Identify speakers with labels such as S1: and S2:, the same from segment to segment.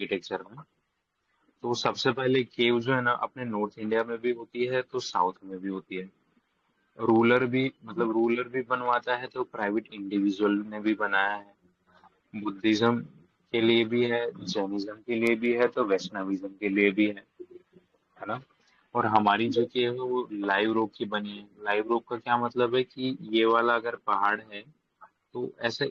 S1: Architecture में। तो सबसे पहले केव जो है ना अपने नॉर्थ इंडिया में भी होती है तो साउथ में भी होती है। रूलर भी बनवाता है तो प्राइवेट इंडिविजुअल ने भी बनाया है। बुद्धिज्म के लिए भी है, जैनिज्म के लिए भी है, तो वैष्णविज्म के लिए भी है ना। और हमारी जो कि है वो लाइव रोक की बनी है। लाइव रोक का क्या मतलब है कि ये वाला अगर पहाड़ है तो ऐसा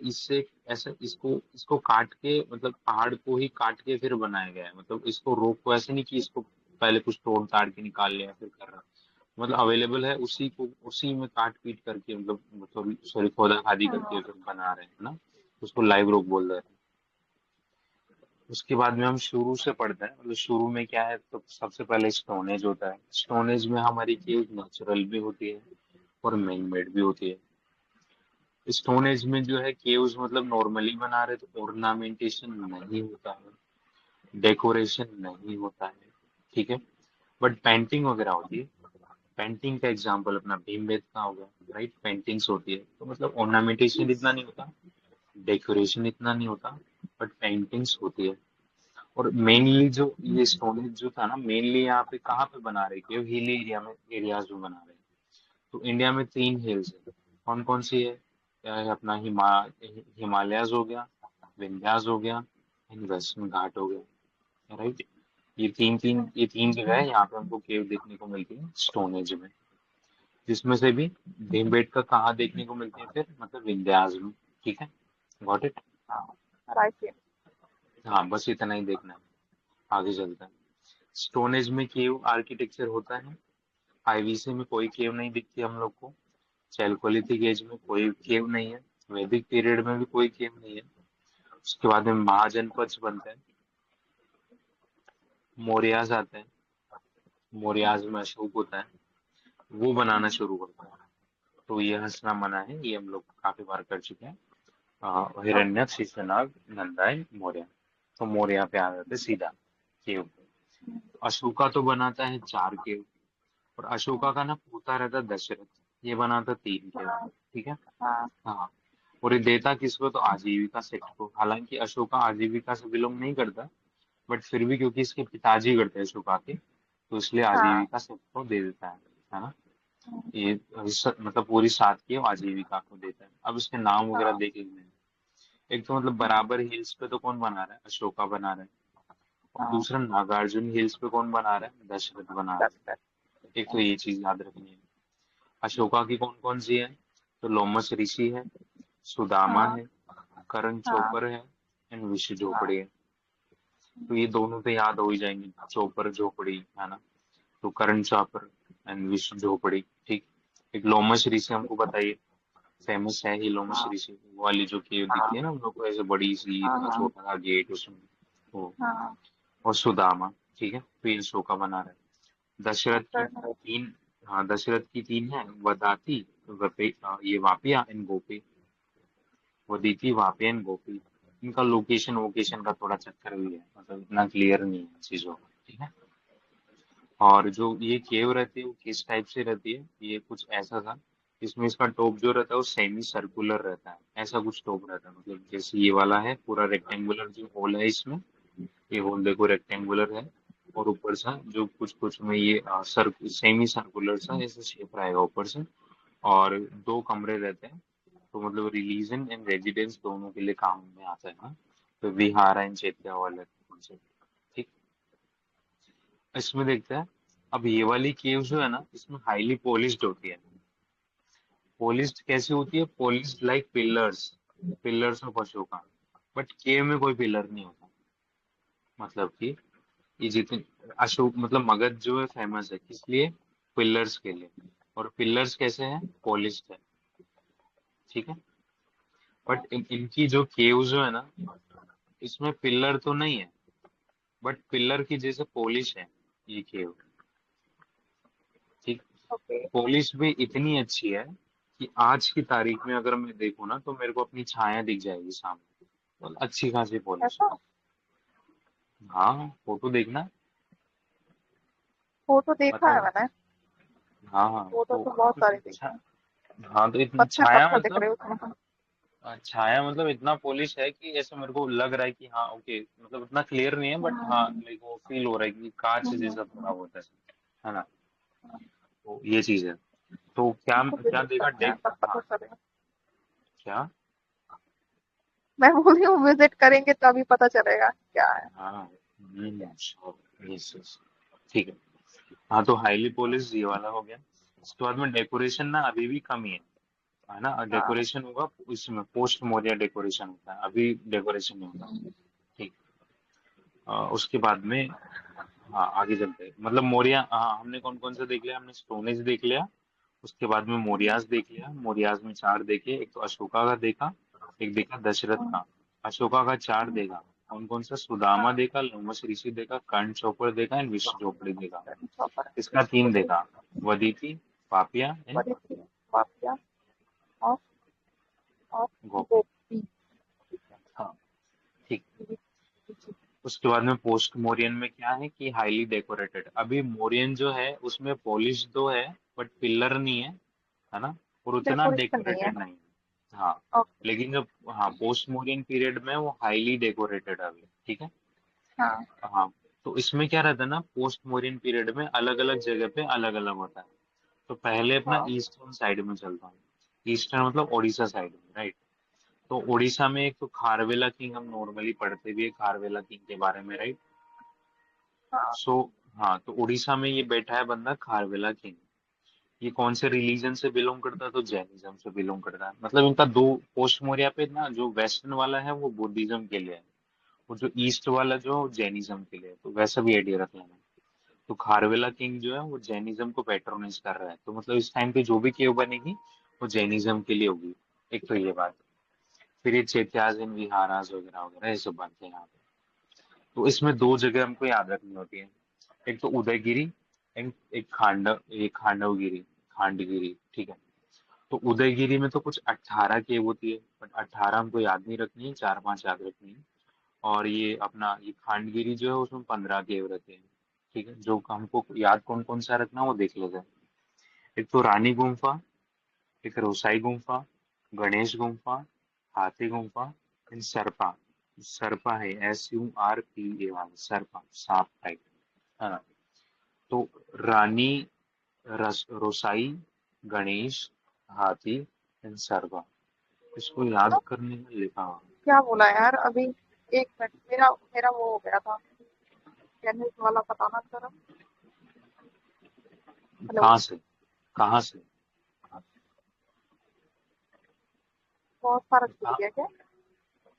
S1: इसको इसको काट के, मतलब पहाड़ को ही काट के फिर बनाया गया है। मतलब इसको रोक को ऐसे नहीं कि इसको पहले कुछ तोड़ ताड़ के निकाल लिया फिर कर रहा। मतलब अवेलेबल है, उसी को उसी में काट पीट करके, मतलब सॉरी खोदा खादी करके
S2: हाँ।
S1: फिर बना रहे हैं ना। उसको लाइव रोक बोल रहे हैं। उसके बाद में हम शुरू से पढ़ते हैं। मतलब शुरू में क्या है, तो सबसे पहले स्टोनेज होता है। स्टोनेज में हमारी केव नेचुरल भी होती है और मैन मेड भी होती है। स्टोन एज में जो है केव्स मतलब नॉर्मली बना रहे तो ऑर्नामेंटेशन नहीं होता है, डेकोरेशन नहीं होता है, ठीक है। बट पेंटिंग वगैरह होती है। पेंटिंग का एग्जांपल अपना भीमबेटका हो गया, राइट। पेंटिंग्स होती है तो मतलब ऑर्नामेंटेशन इतना नहीं होता, डेकोरेशन इतना नहीं होता, बट पेंटिंग्स होती है। और मेनली जो ये स्टोनेज जो था ना, मेनली यहाँ पे कहाँ पे बना रहे थे, हिल एरिया में, एरियाज में बना रहे हैं। तो इंडिया में 3 हिल्स है। कौन कौन सी है? क्या है अपना हिमालयाज हो गया, विंध्यास हो गया, एंड वेस्टर्न घाट हो गया, राइट। ये तीन जगह है यहाँ पे हमको केव देखने को मिलती है स्टोन एज में। जिसमें से भी भीमबेटका कहाँ देखने को मिलती है फिर, मतलब विंध्यास में, ठीक है। Got it.
S2: राइट।
S1: हाँ बस इतना ही देखना है, आगे चलता है। स्टोन एज में केव आर्किटेक्चर होता है। आईवीसी में कोई केव नहीं दिखती हम लोग को। चैल्कोलिथिक एज में कोई केव नहीं है। वैदिक पीरियड में भी कोई केव नहीं है। उसके बाद में महाजनपद बनते हैं। मौर्याज आते हैं। मौर्याज में अशोक होता है, वो बनाना शुरू करता है। तो ये हंसना मना है, ये हम लोग काफी बार कर चुके हैं।
S2: ओके।
S1: हिरण्यक, शीशनाग, नंदाय, मौर्य। तो मौर्य पे आ जाते हैं सीधा केव पे। तो अशोका तो बनाता है 4 केव। और अशोका का ना पोता रहता है दशरथ, ये बनाता 3 केव,
S2: हाँ।
S1: ठीक है।
S2: हाँ।
S1: हाँ। और ये देता किसको, तो आजीविका सेक्ट को। हालांकि अशोका आजीविका से बिलोंग नहीं करता, बट फिर भी क्योंकि इसके पिताजी करते हैं अशोका के, तो इसलिए
S2: हाँ।
S1: आजीविका सेक्ट को दे देता है ना। ये मतलब पूरी 7 की आजीविका को देता है। अब इसके नाम वगैरह
S2: हाँ।
S1: देख लेते हैं। एक तो मतलब बराबर हिल्स पे तो कौन बना रहा है, अशोका बना रहा है। और
S2: हाँ।
S1: दूसरा नागार्जुन हिल्स पे कौन बना रहा है, दशरथ बना रहा
S2: दस तक।
S1: है। एक तो ये चीज याद रखनी है। अशोका की कौन कौन सी है, तो लोमस ऋषि है, सुदामा
S2: हाँ।
S1: है, करण
S2: हाँ।
S1: चोपर है, एंड विष्णु
S2: हाँ।
S1: झोपड़ी है। तो ये दोनों तो याद हो ही जाएंगे, चोपर झोपड़ी है ना। तो करण चोपर एंड विष्णु झोपड़ी, ठीक। एक लोमस ऋषि हमको बताइए, फेमस है ही लोमस
S2: हाँ।
S1: ऋषि, वो वाली जो केव दिखती है ना हम लोग को ऐसे बड़ी सी,
S2: हाँ।
S1: इतना
S2: हाँ।
S1: छोटा सा गेट उसमें, वो।
S2: हाँ।
S1: और सुदामा, ठीक है। तो ये अशोका बना रहा है। दशरथ की
S2: ओके।
S1: 3। हाँ दशरथ की 3 है, वदाती, ये वापिया एंड गोपी। वदीती, वापिया एंड गोपी। इनका लोकेशन वोकेशन का थोड़ा चक्कर भी है, मतलब इतना क्लियर नहीं है चीजों का, ठीक है। और जो ये केव रहती है वो किस टाइप से रहती है, ये कुछ ऐसा था। इसमें इसका टॉप जो रहता है वो सेमी सर्कुलर रहता है, ऐसा कुछ टॉप रहता है। मतलब जैसे ये वाला है पूरा रेक्टेंगुलर जो होल है इसमें, ये होल देखो रेक्टेंगुलर है। और ऊपर सा जो कुछ कुछ में ये सेमी सर्कुलर सा ऐसे शेप रहेगा ऊपर से। और 2 कमरे रहते हैं। तो मतलब रिलीजन एंड रेजिडेंस दोनों के लिए काम में आता है ना। तो विहार एंड चैत्य वाला concept, ठीक। इसमें देखते हैं। अब ये वाली केव जो है ना इसमें हाईली पॉलिश्ड होती है। पॉलिश्ड कैसी होती है, polished like pillars, pillars of Ashoka. But cave में कोई पिलर नहीं होता। मतलब कि ये जितने अशोक मतलब मगध जो है फेमस है किस लिए, पिलर्स के लिए। और पिलर्स कैसे हैं, पॉलिश्ड है, ठीक है। बट इनकी जो केव जो है ना, इसमें पिलर तो नहीं है, बट पिलर की जैसे पॉलिश है ये केव, ठीक।
S2: ओके।
S1: पॉलिश भी इतनी अच्छी है कि आज की तारीख में अगर मैं देखूँ ना तो मेरे को अपनी छाया दिख जाएगी सामने। तो अच्छी खासी पॉलिश
S2: ऐसा।
S1: है। हाँ फोटो देखना।
S2: फोटो देखा है
S1: मतलब
S2: मैंने।
S1: हाँ हाँ
S2: फोटो
S1: तो
S2: तो बहुत
S1: कुछ
S2: सारे
S1: अच्छा।
S2: देखे हैं।
S1: हाँ तो इतनी
S2: पत्थर
S1: छाया
S2: पत्थर दिख
S1: मतलब,
S2: रहे हैं उसमें।
S1: छाया मतलब इतना पॉलिश है कि ऐसे मेरे को लग रहा है कि हाँ ओके, मतलब इतना क्लियर नहीं है बट हाँ
S2: हम्म,
S1: लाइक वो फील हो रहा है कि कांच
S2: हम्म,
S1: जैसा थोड़ा बहुत है ना। तो ये चीज है। तो क्या
S2: तो
S1: क्या
S2: विजिट
S1: देखा
S2: करना है
S1: डेक।
S2: तब पता
S1: हाँ
S2: चलेगा।
S1: क्या।
S2: मैं बोल रही हूँ विजिट करेंगे तभी पता चलेगा क्या है।
S1: हाँ sure, yes, yes, ठीक है। हाँ तो हाईली पॉलिश ये वाला हो गया। उसके बाद में डेकोरेशन ना अभी भी कम ही है ना।
S2: हाँ,
S1: डेकोरेशन होगा इसमें पोस्ट मौर्य डेकोरेशन होता है, अभी डेकोरेशन नहीं होता। ठीक। उसके बाद में हाँ आगे चलते हैं, मतलब मौर्य, हाँ हमने कौन कौन से देख लिया, हमने स्टोनेज देख लिया। उसके बाद में मौर्यास देख लिया, मौर्यास में चार देखे, एक तो अशोका का देखा, एक देखा दशरथ का। अशोका का चार देखा, कौन कौन सा, सुदामा
S2: हाँ,
S1: देखा, लोमश ऋषि देखा, कर्ण चौपड़ देखा एंड विष्णु चौपड़ी देखा।
S2: चौपर,
S1: इसका तीन देखा, वदीति, पापिया एंड
S2: बड़ी थी, वापिया और और
S1: गोपी।
S2: गोपी।
S1: हाँ ठीक। उसके बाद में पोस्ट मोरियन में क्या है कि हाईली डेकोरेटेड, अभी मोरियन जो है उसमें पॉलिश तो है बट पिलर नहीं है ना, और उतना
S2: डेकोरेशन नहीं है।
S1: डेकोरेटेड नहीं है। हाँ
S2: ओके।
S1: लेकिन जब हाँ पोस्ट मोरियन पीरियड में वो हाईली डेकोरेटेड अभी, ठीक है।
S2: हाँ,
S1: हाँ तो इसमें क्या रहता है ना, पोस्ट मोरियन पीरियड में अलग अलग जगह पे अलग अलग होता है। तो पहले अपना
S2: हाँ,
S1: ईस्टर्न साइड में चलता है, ईस्टर्न मतलब उड़ीसा साइड में, राइट। तो उड़ीसा में एक तो खारवेला किंग, हम नॉर्मली पढ़ते भी है खारवेला किंग के बारे में, राइट।
S2: हाँ,
S1: सो हाँ तो उड़ीसा में ये बैठा है बंदा खारवेला किंग। ये कौन से रिलीजन से बिलोंग करता है, तो जैनिज्म से बिलोंग करता है। मतलब इनका दो, पोस्ट मौर्य पे ना जो वेस्टर्न वाला है वो बुद्धिज्म के लिए है, और जो ईस्ट वाला जो जैनिज्म के लिए है, तो वैसा भी आइडिया रख लेना। तो खारवेला किंग जो है वो जैनिज्म को पैट्रोनाइज कर रहा है, तो मतलब इस टाइम पे जो भी केव बनेगी वो जैनिज्म के लिए होगी। एक तो ये बात। फिर ये चैत्याज एंड विहारास वगैरह वगैरह ये सब बनते हैं यहाँ पे। तो इसमें दो जगह हमको याद रखनी होती है, एक तो उदयगिरी एंड एक खांडवगिरी, खांडगिरी, ठीक है। तो उदयगिरी में तो कुछ 18 केव होती है, बट 18 हमको याद नहीं रखनी है, चार पांच याद रखनी है। और ये अपना ये खांडगिरी जो है उसमें 15 केव रहते हैं, ठीक है। जो हमको याद कौन कौन सा रखना है वो देख लेते हैं। एक तो रानी गुम्फा, एक रोसाई गुम्फा, गणेश गुम्फा, हाथी गुम्फा एंड सरपा। सरपा है SURPA, सरपा सांप टाइप, है ना। तो रानी, रोसाई, गणेश, हाथी एंड सरपा, इसको याद करने में लिखा हुआ
S2: क्या बोला यार अभी। एक मिनट, मेरा मेरा वो हो गया था। टेनिस वाला बताना जरा।
S1: है।
S2: हेलो।
S1: कहाँ से
S2: बहुत सारा छूट
S1: कहाँ
S2: गया क्या?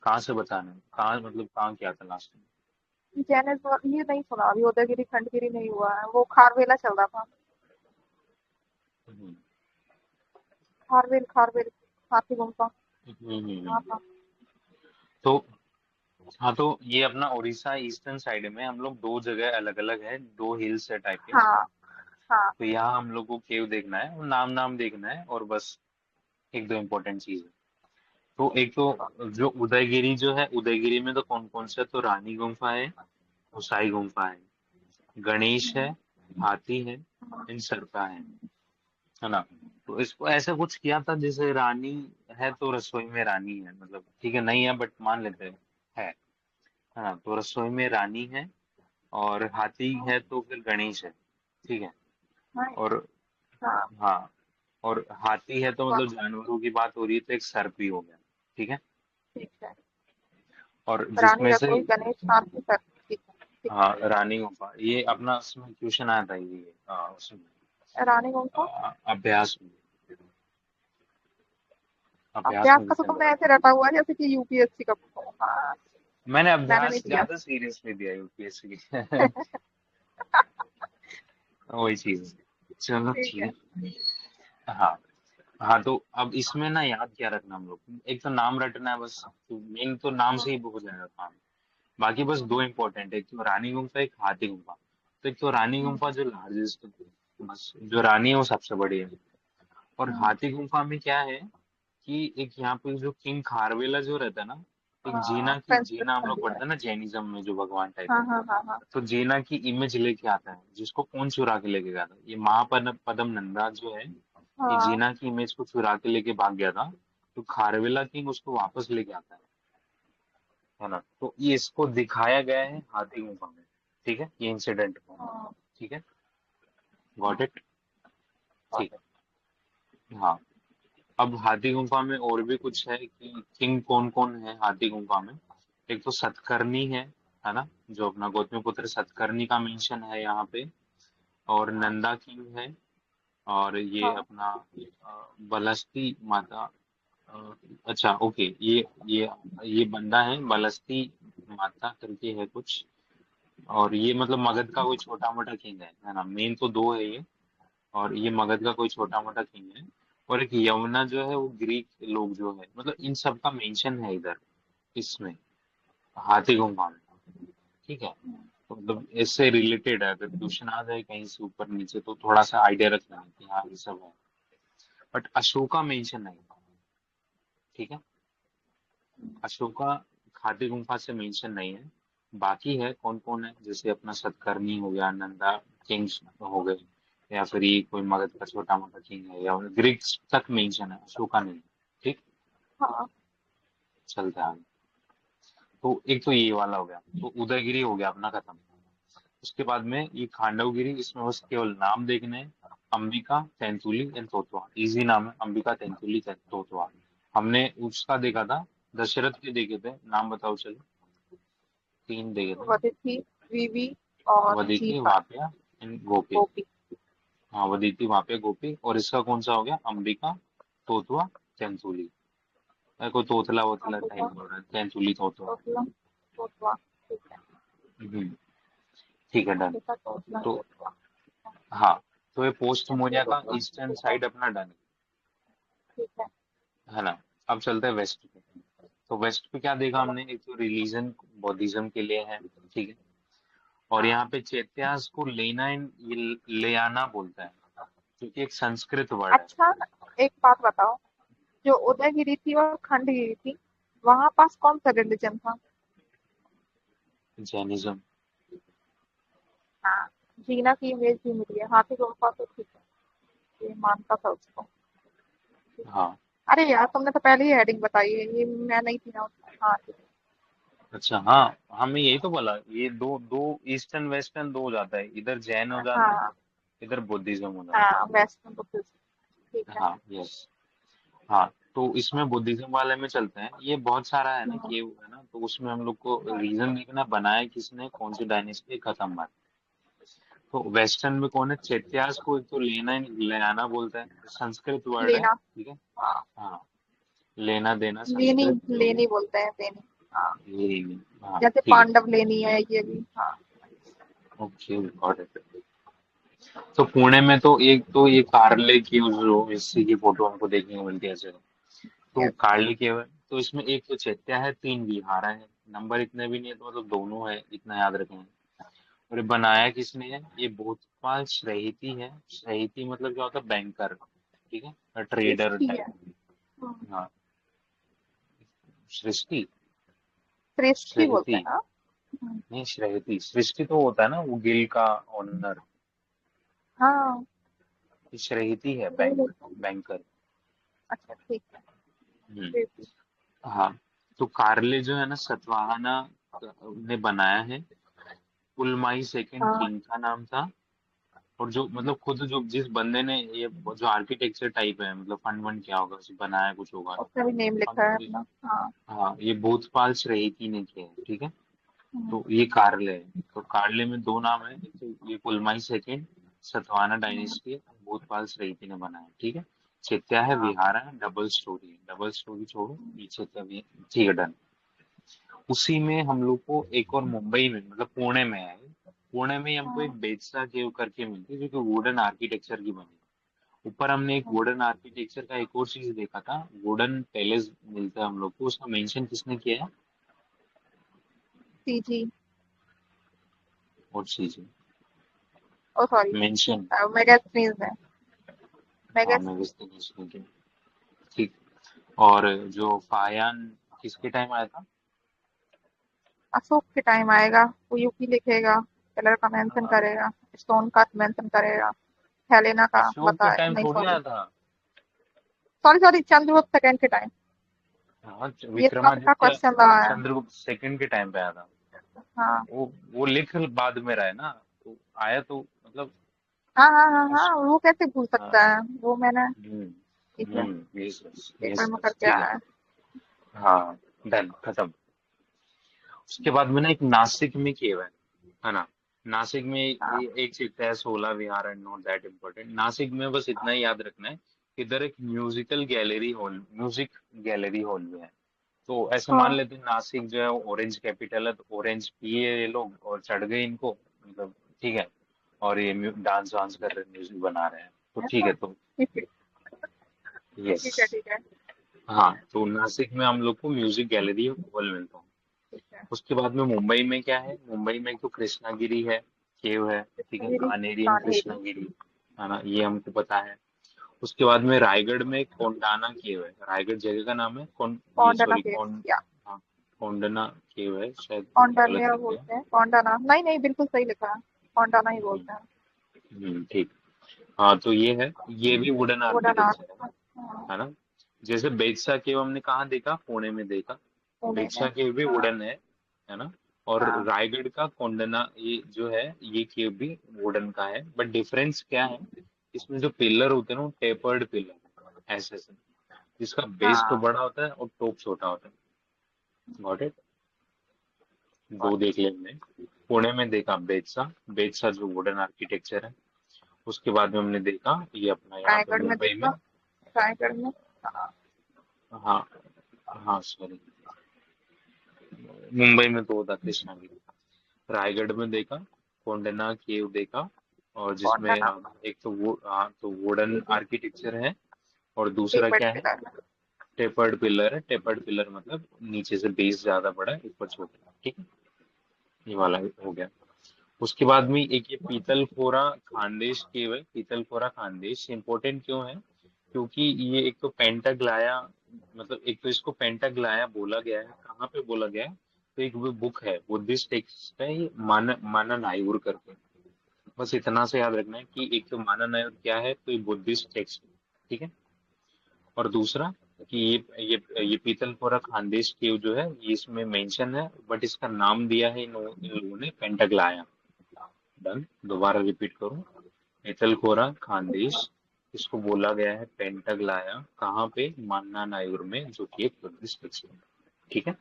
S1: कहाँ से बताना है, कहाँ मतलब कहाँ क्या था लास्ट में।
S2: जैनिस ये नहीं सुना अभी, उदयगिरी खंडगिरी नहीं हुआ है, वो खारवेला चल रहा था।
S1: हम्म,
S2: खारवेल खारवेल, हाथी गुम्फा। हाँ
S1: हम्म।
S2: था।
S1: तो हाँ तो ये अपना उड़ीसा ईस्टर्न साइड में हम लोग दो जगह अलग अलग है, दो हिल्स है टाइप के।
S2: हाँ, हाँ,
S1: तो यहाँ हम लोग को केव देखना है और नाम नाम देखना है और बस, एक दो इम्पोर्टेंट चीज है। तो एक तो जो उदयगिरी जो है, उदयगिरी में तो कौन कौन सा है, तो रानी गुम्फा है, उसाई गुम्फा है, गणेश है, हाथी है इन सरका है ना। तो इसको ऐसा कुछ किया था जैसे रानी है तो रसोई में रानी है, मतलब ठीक है नहीं है बट मान लेते हैं है ना। तो रसोई में रानी है, और हाथी है तो फिर गणेश है, ठीक है।
S2: हाँ,
S1: और
S2: हाँ,
S1: हाँ, और हाथी है तो
S2: वाह,
S1: मतलब जानवरों की बात हो रही है तो एक सर्प भी हो गया, ठीक है।
S2: ठीक है।
S1: और
S2: रानी
S1: जिसमें से
S2: रसोई गणेश हाथी सर, ठीक है, ठीक
S1: हाँ रानी गुफा, ये अपना उसमें क्वेश्चन आया था ये उसमें
S2: है। रानी गुम्फा।
S1: अभ्यास में, अभ्यास
S2: अभ्यास
S1: में
S2: का तो
S1: जिसने
S2: तुमने
S1: बोला था।
S2: ऐसे रटा हुआ है जैसे कि यूपीएससी का। हाँ,
S1: मैंने
S2: मैंने नहीं
S1: अभ्यास
S2: दिया।
S1: ज्यादा सीरियसली दिया UPSC की वही चीज है। चलो
S2: ठीक
S1: ठीक
S2: है।
S1: है। हाँ हाँ तो अब इसमें ना याद क्या रखना हम लोग, एक तो नाम रटना है बस, तो मेन तो नाम से ही हो जाएगा काम। बाकी बस दो इम्पोर्टेंट है, एक तो रानी गुम्फा, एक हाथी गुम्फा। तो एक तो रानी गुम्फा जो लार्जेस्ट, बस जो रानी है वो सबसे बड़ी है। और हाथी गुम्फा में क्या है कि एक यहाँ पे जो किंग खारवेला जो रहता है ना, एक जीना हम
S2: ट्रांसक्रिप्शन
S1: लोग
S2: भी है।
S1: पढ़ते हैं ना जैनिज्म में जो भगवान टाइप
S2: हाँ,
S1: का।
S2: हाँ, हाँ, हाँ।
S1: तो जीना की इमेज लेके आता है, जिसको कौन चुरा के लेके गया था, ये महापद पदम नंदा जो है, ये
S2: हाँ,
S1: जीना की इमेज को चुरा के लेके भाग गया था। तो खारवेला किंग उसको वापस लेके आता है ना। तो ये इसको दिखाया गया है हाथी गुफा में, ठीक है, ये इंसिडेंट को,
S2: हाँ
S1: ठीक है,
S2: हाँ
S1: गॉट इट,
S2: got
S1: ठीक है, हाँ। अब हाथी गुफा में और भी कुछ है कि किंग कौन कौन है हाथी गुफा में। एक तो सतकर्णी है ना, जो अपना गौतमीपुत्र सतकर्णी का मेंशन है यहाँ पे। और
S2: हाँ
S1: नंदा किंग है। और ये
S2: हाँ
S1: अपना बलस्ती माता, अ, अच्छा ओके, ये बंदा है बलस्ती माता करके है कुछ। और ये मतलब मगध का कोई छोटा मोटा किंग है ना, मेन तो दो है ये। और ये मगध का कोई छोटा मोटा किंग है। और एक यमुना जो है वो ग्रीक लोग जो है, मतलब इन सब का मेंशन है इधर इसमें, हाथी गुफा में, ठीक है। तो मतलब इससे रिलेटेड है, अगर क्वेश्चन आ जाए कहीं से ऊपर नीचे तो थोड़ा सा आइडिया रख लेना कि हाँ ये सब है। बट अशोका मेंशन नहीं, ठीक है। अशोका हाथी गुफा से मेंशन नहीं है। बाकी है कौन कौन है, जैसे अपना सतकर्णी हो गया, नंदा किंग्स हो गए, या फिर ये कोई मगध का छोटा मोटा किंग है, या ग्रीक्स तक मेंशन है, अशोका नहीं, ठीक।
S2: हाँ
S1: चलते हैं आगे। तो एक तो ये वाला हो गया, तो उदयगिरी हो गया अपना खत्म। उसके बाद में ये खांडवगिरी, इसमें बस केवल नाम देखने हैं। अंबिका, तेंतुली एंड तोतवा, इजी नाम है, अंबिका, तेंतुली, तोतवा। हमने उसका देखा था, दशरथ के देखे थे, नाम बताओ चलो, तीन देखे थे।
S2: वदिति वीवी और
S1: वदिति,
S2: जीपा
S1: वाप्या एंड गोपी।
S2: गोपी।
S1: हाँ, वदिति, वाप्या, गोपी। और इसका कौन सा हो गया, अंबिका, तोतवा, तेंतुली। कोई तोतला वोतला टाइप
S2: अंबिका
S1: बोल रहा है, तेंतुली तोतवा।
S2: तोतला तोतवा ठीक है।
S1: हम्म, ठीक है, डन।
S2: अंबिका तोतला
S1: तो
S2: तोतवा
S1: हाँ, तो ये पोस्ट
S2: तेंदुली
S1: मोरिया का
S2: तोतवा
S1: ईस्टर्न
S2: ठीक है
S1: साइड अपना डन
S2: ठीक है।
S1: है ना। अब चलते हैं वेस्ट पे। तो वेस्ट पे क्या देखा
S2: चलो
S1: हमने, एक तो रिलीजन बौद्धिज्म के लिए है, ठीक है। और
S2: हाँ
S1: यहाँ पे चैत्यास को लेना ये ले आना बोलता है, क्योंकि एक संस्कृत वर्ड है।
S2: अच्छा एक बात बताओ, जो उदयगिरी थी और खंडगिरी थी वहां पास कौन सा रिलीजन था?
S1: जैनिज्म।
S2: हाँ जीना की इमेज भी मिली है, हाथी गुम्फा तो ठीक है, ये मानता था उसको।
S1: हाँ,
S2: अरे यार तुमने तो पहले ही हेडिंग बताई है, ये मैं नहीं थी ना उसमें। हाँ ठीक
S1: अच्छा, हाँ, हमें यही तो बोला, ये दो दो ईस्टर्न वेस्टर्न दो हो जाता है, इधर जैन हो
S2: है।
S1: जाता है,
S2: हाँ
S1: इधर बुद्धिज्म हो जाता
S2: हाँ वेस्टर्न बुद्धिज्म ठीक
S1: है।
S2: है।
S1: हाँ, यस। हाँ, तो इसमें बुद्धिज्म वाले में चलते हैं, ये बहुत सारा है ना,
S2: हम्म,
S1: केव है ना, तो उसमें हम लोग को रीजन देखना, बनाया किसने, कौन सी डायनेस्टी खत्म हुआ। तो वेस्टर्न में कौन है, चैत्यास को एक तो लेना ले आना बोलता है, संस्कृत वर्ड है,
S2: लेना
S1: ठीक है।
S2: हाँ
S1: हाँ, लेना देना
S2: लेनी
S1: संस्कृत जो भी,
S2: लेनी बोलते हैं लेनी। हाँ
S1: ये, हाँ
S2: जैसे
S1: ठीक है,
S2: पांडव लेनी है ये भी हाँ।
S1: Okay, got it. तो पुणे में तो ये कार्ले की जो हिस्ट्री की फोटो हमको देखने को मिलती है ऐसे। तो
S2: यस
S1: कार्ले की, तो इसमें एक तो चैत्या है, तीन विहारा है, नंबर इतने भी नहीं है, तो मतलब दोनों है, इतना याद रखें। और ये बनाया किसने है, ये भूतपाल श्रैहिती है। श्रैहिती मतलब क्या होता है, बैंकर, ठीक है, ट्रेडर
S2: सृष्टि
S1: टाइप।
S2: है। हम्म,
S1: हाँ, सृष्टि,
S2: सृष्टि बोलते
S1: श्रैहिती,
S2: हैं ना। हम्म,
S1: नहीं श्रैहिती, सृष्टि तो होता है ना वो गिल का ओनर।
S2: हाँ
S1: श्रैहिती है
S2: वही
S1: बैंक,
S2: बोलते हैं।
S1: बैंकर।
S2: अच्छा ठीक है।
S1: हम्म,
S2: सृष्टि
S1: हाँ। तो कार्ले जो है ना, सतवाहना ने बनाया है। पुलमाई सेकंड
S2: हाँ
S1: किंग का नाम था। और जो मतलब खुद जो जिस बंदे ने ये जो आर्किटेक्चर टाइप है, मतलब फंड वंड क्या होगा उसे बनाया, कुछ होगा।
S2: उसका भी नेम लिखा है
S1: हम,
S2: अपना हाँ।
S1: हाँ, ये भूतपाल श्रैहिती ने किया है, ठीक है।
S2: हम्म,
S1: तो ये कार्ले है। तो कार्ले में दो नाम है, एक तो ये पुलमाई सेकंड, सतवाहना
S2: हम्म,
S1: डायनेस्टी है, भूतपाल श्रैहिती ने बनाया, ठीक है। चैत्या है,
S2: हाँ
S1: विहारा है, डबल स्टोरी छोड़ो, ये चैत्या भी, ठीक है, डन। उसी में हम लोग को एक और मुंबई में, मतलब पुणे में है। पुणे में ही हमको
S2: हाँ
S1: एक बेतसा केव करके मिलती है, जो कि वुडन आर्किटेक्चर की बनी है। ऊपर हमने एक
S2: हाँ,
S1: वुडन आर्किटेक्चर का एक और चीज देखा था, वुडन पैलेस मिलता है हम लोग को, उसका मेंशन किसने किया है,
S2: सीजी
S1: और चीज
S2: ओ सॉरी
S1: मेंशन।
S2: मेगास्नीज है।
S1: हाँ,
S2: मेगास
S1: मैं किसने किया, ठीक। और जो फायान किसके टाइम आया था,
S2: अशोक के टाइम आएगा, वो यूपी लिखेगा, कलर का मेंशन
S1: हाँ,
S2: करेगा, स्टोन का मेंशन करेगा, हेलेना का
S1: अशोक के
S2: बताए
S1: टाइम
S2: नहीं
S1: थोड़ी
S2: सॉरी
S1: आया था।
S2: सॉरी सॉरी चंद्रगुप्त सेकंड के टाइम।
S1: हाँ,
S2: ये कब का
S1: विक्रमादित्य
S2: क्वेश्चन रहा है?
S1: चंद्रगुप्त सेकंड के टाइम पे आया था।
S2: हाँ
S1: वो लिख बाद में रहा है ना, तो आया तो मतलब
S2: हाँ हाँ हाँ
S1: उस
S2: हाँ, वो कैसे भूल
S1: हाँ।
S2: सकता है, वो मैंने। ठीक है,
S1: यस यस
S2: पेपर
S1: यस
S2: में
S1: यस,
S2: करके
S1: ठीक है।
S2: आया है।
S1: हाँ, डन, खत्म। उसके बाद में ना एक नासिक में केव है ना। नासिक में
S2: हाँ
S1: एक सिटी है 16 विहार, and not that important. Nashik में बस इतना ही याद रखना है, इधर एक म्यूजिक गैलरी हॉल भी है। तो ऐसे मान
S2: हाँ
S1: लेते हैं नासिक जो है ऑरेंज कैपिटल है, तो ऑरेंज पिए ये लोग और चढ़ गए इनको, मतलब ठीक है। और ये डांस वांस कर रहे हैं, म्यूजिक बना रहे हैं, तो ठीक
S2: ऐसा।
S1: है। तो
S2: ठीक है
S1: यस।
S2: ठीक है ठीक है
S1: हाँ, तो नासिक में हम लोग को म्यूजिक गैलरी हॉल मिलता है।
S2: ठीक है।
S1: उसके बाद में मुंबई में क्या है, मुंबई में तो कृष्णागिरी है, केव है, ठीक है,
S2: कृष्णगिरी,
S1: कानेरी एंड
S2: कान्हेरी।
S1: कृष्णागिरी, है ना, ये हमको पता है। उसके बाद में रायगढ़ में कोंडाना केव है, रायगढ़ जगह का नाम है, ये
S2: कौंडना
S1: सॉरी,
S2: केव्स या
S1: हाँ, कोंडना केव है शायद, गलत
S2: कौंडन्य
S1: लिख दिया।
S2: बोलते हैं, कौंडना नहीं नहीं, बिल्कुल सही लिखा है, कौंडना ही
S1: हम्म,
S2: बोलते हैं।
S1: ठीक। हाँ, तो ये है, ये भी वुडन
S2: वुडन
S1: आर्किटेक्चर
S2: आर्ट। हाँ,
S1: है ना। जैसे बेतसा केव हमने कहाँ देखा, पुणे में देखा।
S2: पुणे में।
S1: बेतसा केव भी
S2: हाँ
S1: वुडन है ना। और
S2: हाँ
S1: रायगढ़ का कोंडना ये जो है, ये केव भी वुडन का है, बट डिफरेंस क्या है, इसमें जो पिलर होते हैं ना, टेपर्ड पिलर ऐसे ऐसे, जिसका बेस तो
S2: हाँ।
S1: बड़ा होता है और टॉप छोटा होता है। Got it. दो
S2: got it।
S1: देख ले हमने। पुणे में देखा बेतसा, बेतसा जो वुडन आर्किटेक्चर है। उसके बाद में हमने देखा ये अपना यहाँ पे
S2: रायगढ़ में
S1: मुंबई में।
S2: देखा, रायगढ़ में। हाँ
S1: हाँ हाँ, सॉरी, मुंबई में तो होता कृष्णागिरी। रायगढ़ में देखा, कोंडना केव देखा, और जिसमें
S2: कौंडना,
S1: एक तो वो तो वुडन आर्किटेक्चर है, और दूसरा
S2: टेपर्ड
S1: क्या है,
S2: पिलर।
S1: टेपर्ड पिलर है। टेपर्ड पिलर मतलब नीचे से बेस ज्यादा बड़ा है, ऊपर छोटा है, ठीक है। ये वाला हो गया। उसके बाद में एक ये पीतलखोरा खानदेश केव है। पीतलखोरा खानदेश इंपॉर्टेंट क्यों है, क्योंकि ये एक तो पेंटाग्लाया, मतलब एक तो इसको पेंटाग्लाया बोला गया है, कहाँ पे बोला गया है, तो एक वो बुक है, बुद्धिस्ट टेक्स्ट है, ये माना नायुर करके। बस इतना से याद रखना है कि एक तो माना नायुर क्या है, तो ये बुद्धिस्ट टेक्स्ट, ठीक है। और दूसरा कि ये पीतलखोरा खानदेश केव जो है, ये इसमें मेंशन है, बट इसका नाम दिया है इन लोगों ने पेंटाग्लाया। डन, दोबारा रिपीट करूं, पीतलखोरा खानदेश, इसको बोला गया है पेंटाग्लाया, कहाँ पे, मान्ना नायुर में, जो कि एक बुद्धिस्ट टेक्स्ट है, ठीक है।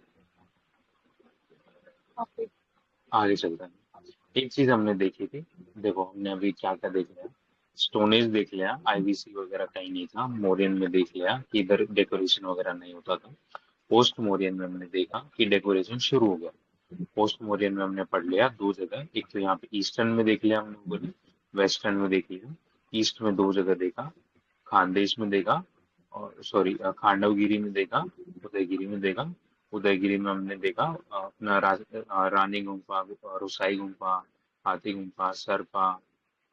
S2: ओके।
S1: आगे चलता है। एक चीज हमने देखी थी, देखो हमने अभी क्या क्या देख लिया, स्टोनेज देख लिया, आईवीसी वगैरह कहीं नहीं था, मोरियन में देख लिया कि इधर डेकोरेशन वगैरह नहीं होता था। पोस्ट मोरियन में हमने देखा कि डेकोरेशन शुरू हो गया। पोस्ट मोरियन में हमने पढ़ लिया दो जगह, एक तो यहाँ पे ईस्टर्न में देख लिया हम लोगों ने, वेस्टर्न में देख लिया। ईस्ट में दो जगह देखा, खानदेश में देखा, और सॉरी खांडवगिरी में देखा, उदयगिरी में देखा। उदयगिरी में हमने देखा अपना रानी गुम्फा, रुसाई गुम्फा, हाथी गुम्फा, सरपा,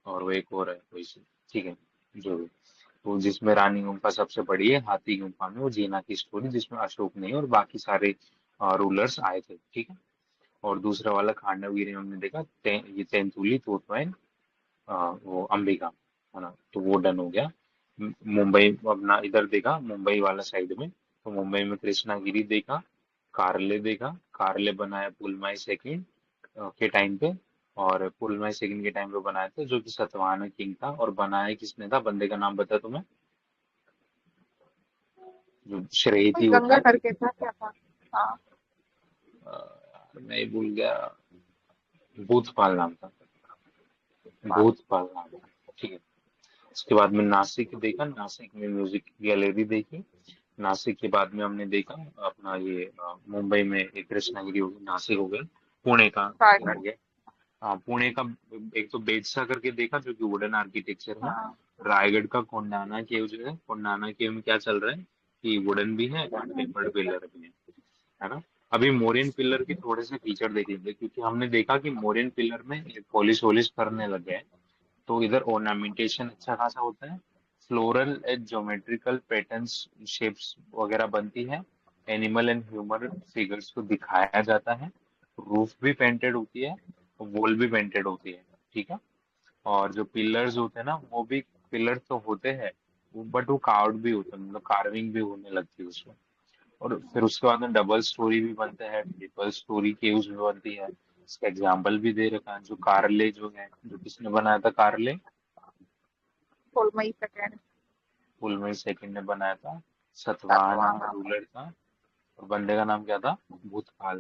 S1: और वो एक और है कोई सी, ठीक है, जो भी। तो जिसमें रानी गुम्फा सबसे बड़ी है, हाथी गुम्फा में वो जीना की स्टोरी, जिसमें अशोक नहीं और बाकी सारे रूलर्स आए थे, ठीक है। और दूसरा वाला खांडवगिरी में हमने देखा ये तेंतुली तोतवाइन, वो अंबिका, है ना, तो वो डन हो गया। मुंबई अपना इधर देखा, मुंबई वाला साइड में, तो मुंबई में कृष्णागिरी देखा, कार्ले देखा, कार्ले बनाया पुलमाई सेकंड के टाइम पे, और पुलमाई सेकंड के टाइम पे बनाया था, जो कि सतवाहन किंग था, और बनाया किसने था, बंदे का नाम बता तुम्हें, जो
S2: कोई
S1: श्रेयती होता
S2: गंगा
S1: है।
S2: करके था, क्या था? हाँ।
S1: मैं भूल गया, भूतपाल नाम था,
S2: बात।
S1: भूतपाल नाम था, ठीक है। उसके बाद में नासिक देखा, नासिक में म्यूजिक गैलरी देखी। नासिक के बाद में हमने देखा अपना ये मुंबई में एक कृष्णागिरी हो गई, नासिक हो गया, पुणे का हो
S2: रायगढ़।
S1: गया। पुणे का एक तो बेतसा करके देखा, जो कि वुडन आर्किटेक्चर है।
S2: हाँ।
S1: रायगढ़ का कोंडाना केव जो है, कोंडाना केव में क्या चल रहा है कि वुडन भी है और टेपर्ड पिलर भी है ना। अभी मोरियन पिलर के थोड़े से फीचर देख लीजिए, क्योंकि हमने देखा कि मोरियन पिलर में पॉलिश वॉलिश करने लग गए हैं, तो इधर ऑर्नामेंटेशन अच्छा खासा होता है, floral and geometrical patterns, shapes वगैरह बनती है, एनिमल एंड ह्यूमन फिगर्स को दिखाया जाता है, रूफ भी पेंटेड होती है, वॉल भी पेंटेड होती है, ठीक है। और जो पिलर्स होते हैं ना, वो भी पिलर तो होते हैं, बट वो कार्व्ड भी होते हैं, मतलब कार्विंग भी होने लगती है उसमें। और फिर उसके बाद में डबल स्टोरी भी बनते हैं, ट्रिपल स्टोरी केव्स भी बनती है। इसका एग्जाम्पल भी दे रखा है, जो कारले जो है, जो किसने बनाया था कारले?
S2: होलमई सेकंड।
S1: पुलमई सेकंड ने बनाया था। सतवाहना
S2: सातवाहन।
S1: रूलर था। और बंदे का नाम क्या था? भूतपाल।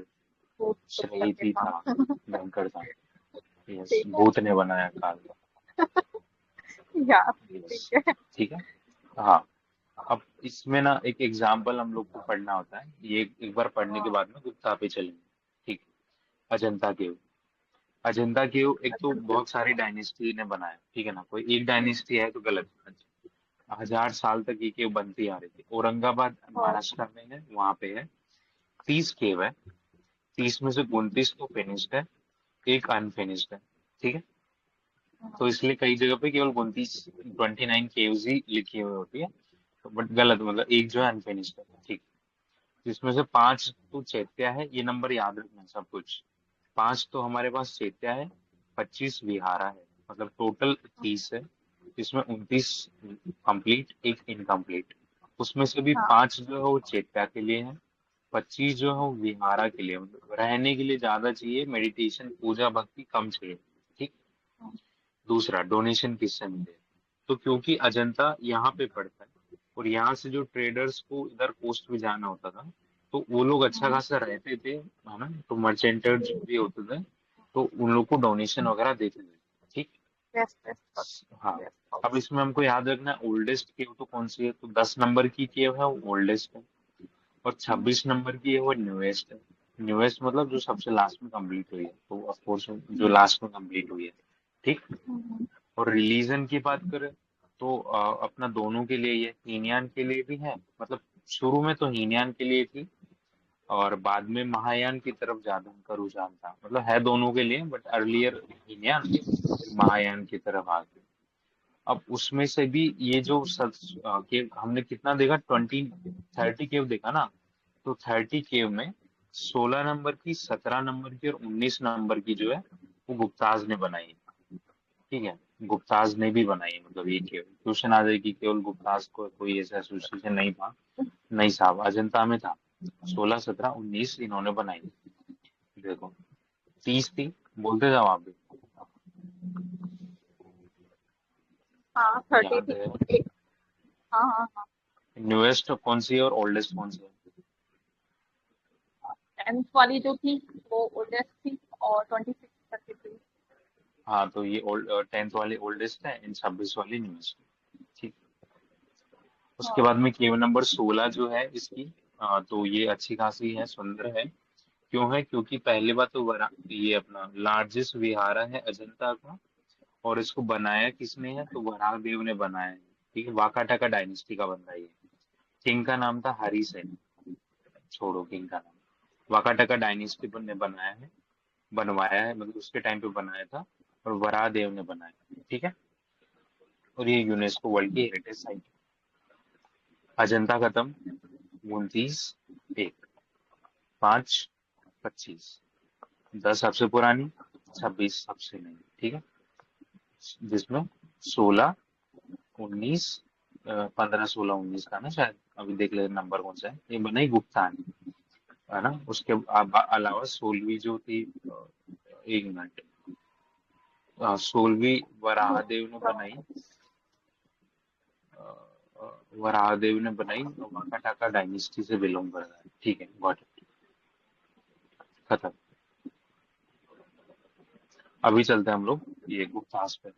S2: भूत कुछ करके
S1: श्रेयती
S2: था।
S1: था। भयंकर था। यस,
S2: ठीक है।
S1: भूत ने बनाया काल का।
S2: यार
S1: यस।
S2: ठीक है।
S1: ठीक है। हाँ। अब इसमें ना एक एग्जाम्पल हम लोग को पढ़ना होता है, ये एक बार पढ़ने के
S2: हाँ।
S1: बाद में गुप्ता पे चलेंगे। ठीक। अजंता केव। अजंता केव एक तो
S2: अजंता।
S1: बहुत सारी डायनेस्टी ने बनाया, ठीक है ना, कोई एक डायनेस्टी है तो गलत। 1000 साल तक ये केव बनती आ रही थी। औरंगाबाद
S2: और
S1: महाराष्ट्र में है, वहां पे है। 30 केव है। 30 में से 29 तो फिनिश्ड है, एक अनफिनिश्ड है। ठीक है। तो इसलिए कई जगह पे केवल 29 केव्स ही लिखी हुई होती है। तो बट गलत, मतलब एक जो है अनफिनिश्ड है। ठीक। जिसमें से 5 तो चैत्या है, ये नंबर याद रखना सब कुछ। 5 तो हमारे पास चैत्या है, 25 विहारा है, मतलब टोटल 30 है। जिसमें 29 कंप्लीट, एक इनकम्प्लीट। उसमें से भी
S2: हाँ।
S1: 5 जो है वो चैत्या के लिए है, 25 जो है वो विहारा के लिए, मतलब रहने के लिए ज्यादा चाहिए, मेडिटेशन पूजा भक्ति कम चाहिए। ठीक। दूसरा, डोनेशन किससे मिले? तो क्योंकि अजंता यहाँ पे पड़ता है, और यहाँ से जो ट्रेडर्स को इधर कोस्ट में जाना होता था, तो वो लोग अच्छा खासा रहते थे, है ना, तो मर्चेंटर्स भी होते थे, तो उन लोग को डोनेशन वगैरह देते थे। ठीक।
S2: Best best.
S1: हाँ।
S2: बेस्ट।
S1: अब इसमें हमको याद रखना है ओल्डेस्ट केव तो कौन सी है, तो 10 नंबर की केव है वो ओल्डेस्ट है, और 26 नंबर की है वो न्यूएस्ट है। न्यूएस्ट मतलब जो सबसे लास्ट में कंप्लीट हुई है, तो ऑफ कोर्स जो लास्ट में कंप्लीट हुई है। ठीक। और रिलीजन की बात करें तो अपना दोनों के लिए, ये हीनयान के लिए भी है, मतलब शुरू में तो हीनयान के लिए थी, और बाद में महायान की तरफ ज्यादा उनका रुझान था, मतलब है दोनों के लिए, बट अर्लियर हीनयान, फिर महायान की तरफ आ गए। अब उसमें से भी ये जो केव हमने कितना देखा, 30 केव देखा ना, तो 30 केव में 16 नंबर की, 17 नंबर की और 19 नंबर की जो है वो गुप्ताज ने बनाई है। ठीक है। गुप्ताज ने भी बनाई है, मतलब ये केवल क्वेश्चन आ जाए कि केवल गुप्ताज को कोई ऐसा एसोसिएशन नहीं था। नहीं साहब, अजंता में था। 16, 17, 19 इन्होंने बनाई। देखो, 30 थी, बोलते जाओ आप भी।
S2: हाँ 30
S1: याद
S2: थी।
S1: है?
S2: एक। हाँ हाँ हाँ।
S1: न्यूएस्ट कौन सी है और ओल्डेस्ट कौन सी है?
S2: 10th वाली जो थी वो ओल्डेस्ट थी और 26 तक की थी।
S1: हाँ, तो ये 10th वाली ओल्डेस्ट है, इन 26 वाली न्यूएस्ट है। ठीक। उसके
S2: हाँ।
S1: बाद में केव नंबर 16 जो है इसकी, तो ये अच्छी खासी है, सुंदर है। क्यों है? क्योंकि पहले बात तो ये अपना लार्जेस्ट विहारा है अजंता का, और इसको बनाया किसने है, तो वराह देव ने बनाया है। ठीक है। वाकाटाका डायनेस्टी का बंदा ये। किंग का नाम था हरिसेन। छोड़ो किंग का नाम, वाकाटाका डायनेस्टी पर ने बनाया है, बनवाया है, मतलब उसके टाइम पे बनाया था, और वराह देव ने बनाया। ठीक है। और ये यूनेस्को वर्ल्ड की हेरिटेज साइट है। अजंता खत्म। 29, एक, 5, 25, 10 सबसे पुरानी, 26 सबसे नई। ठीक है। जिसमें 16, 19, 15, 16, 19 का ना शायद, अभी देख ले नंबर कौन सा है, ये बनाई गुप्ता ने, है ना। उसके अलावा 16वीं जो थी, एक मिनट, 16वीं वराहदेव ने बनाई। वराहदेव ने बनाई, वाकाटाका डायनेस्टी से बिलोंग कर रहा है। ठीक है, गॉट इट। खत्म। अभी चलते हैं हम लोग ये गुप्तास पे।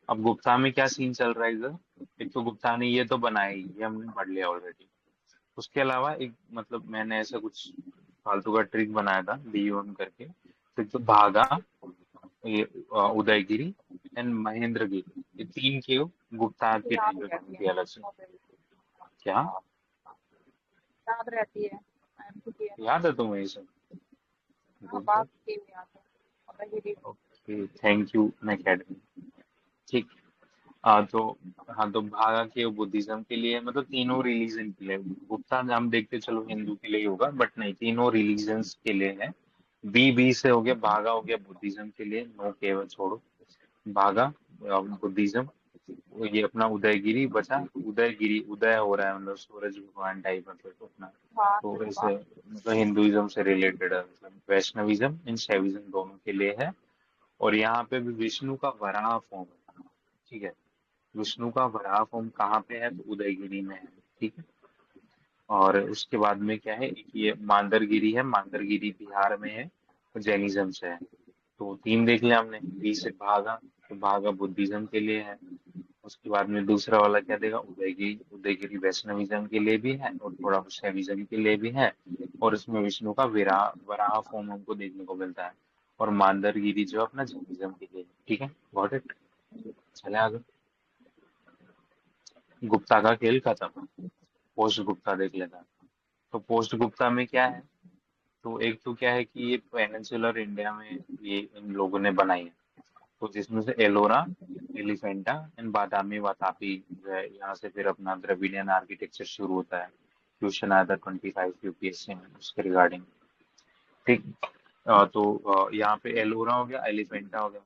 S1: अब गुप्ता में क्या सीन चल रहा है इधर? एक तो गुप्ता ने ये तो बनाया ही, ये हमने पढ़ लिया ऑलरेडी। उसके अलावा एक, मतलब मैंने ऐसा कुछ फालतू का ट्रिक बनाया था डीओएम करके। तो एक तो भागा, ये उदयगिरी एंड महेंद्रगिरी, ये 3 केव गुप्ता के टाइम
S2: याद
S1: पे बनी
S2: रहती
S1: थी
S2: है।
S1: अलग से। क्या
S2: याद रहती है। एमसीक्यू है ना।
S1: याद है तुम्हें ये सब?
S2: हाँ
S1: गुड गुड।
S2: बात की भी याद है। और ये
S1: ओके, थैंक यू अकेडमी। ठीक। तो हाँ, तो भागा के बुद्धिज्म के लिए, मतलब तीनों रिलीजन के लिए। गुप्ता हम देखते चलो हिंदू के लिए ही होगा, बट नहीं, तीनों रिलीजन्स के लिए है। बी से हो गया, भागा हो गया बुद्धिज्म के लिए, नो केवल छोड़ो। भागा बुद्धिज्म, ये अपना उदयगिरी बचा। उदयगिरी उदय हो रहा है, मतलब सूरज भगवान टाइप, मतलब अपना।
S2: हाँ
S1: तो
S2: सही
S1: इसे
S2: बात।
S1: मतलब हिंदुइज्म से रिलेटेड है, मतलब वैष्णविज्म एंड शैविज्म दोनों के लिए है। और यहाँ पे भी विष्णु का वराह फॉर्म है। ठीक है। विष्णु का वराह फॉर्म कहाँ पे है, तो उदयगिरी में है। ठीक है। और उसके बाद में क्या है, एक ये मांदरगिरी है, मांदरगिरी बिहार में है, तो जैनिज्म से है। तो तीन देख लिया हमने। बी से भागा, तो भागा बुद्धिज्म के लिए है। उसके बाद में दूसरा वाला क्या देगा, उदयगिरी। उदयगिरी वैष्णविज्म के लिए भी है और थोड़ा शैविज्म के लिए भी है। और इसमें विष्णु का विराह वराह फॉर्म हमको देखने को मिलता है। और मांदरगिरी जो अपना जैनिज्म के लिए है। ठीक है, गॉट इट। चले आगे। गुप्ता का खेल खत्म। पोस्ट गुप्ता देख लेता है। तो पोस्ट गुप्ता में क्या है, तो एक तो क्या है कि ये पेनिनसुलर इंडिया में ये इन लोगों ने बनाई है। तो जिसमें से एलोरा, एलिफेंटा एंड बादामी वातापी जो है, यहाँ से फिर अपना द्रविडियन आर्किटेक्चर शुरू होता है। क्वेश्चन आया था 25 यूपीएससी में उसके रिगार्डिंग। ठीक। तो यहाँ पे एलोरा हो गया, एलिफेंटा हो गया।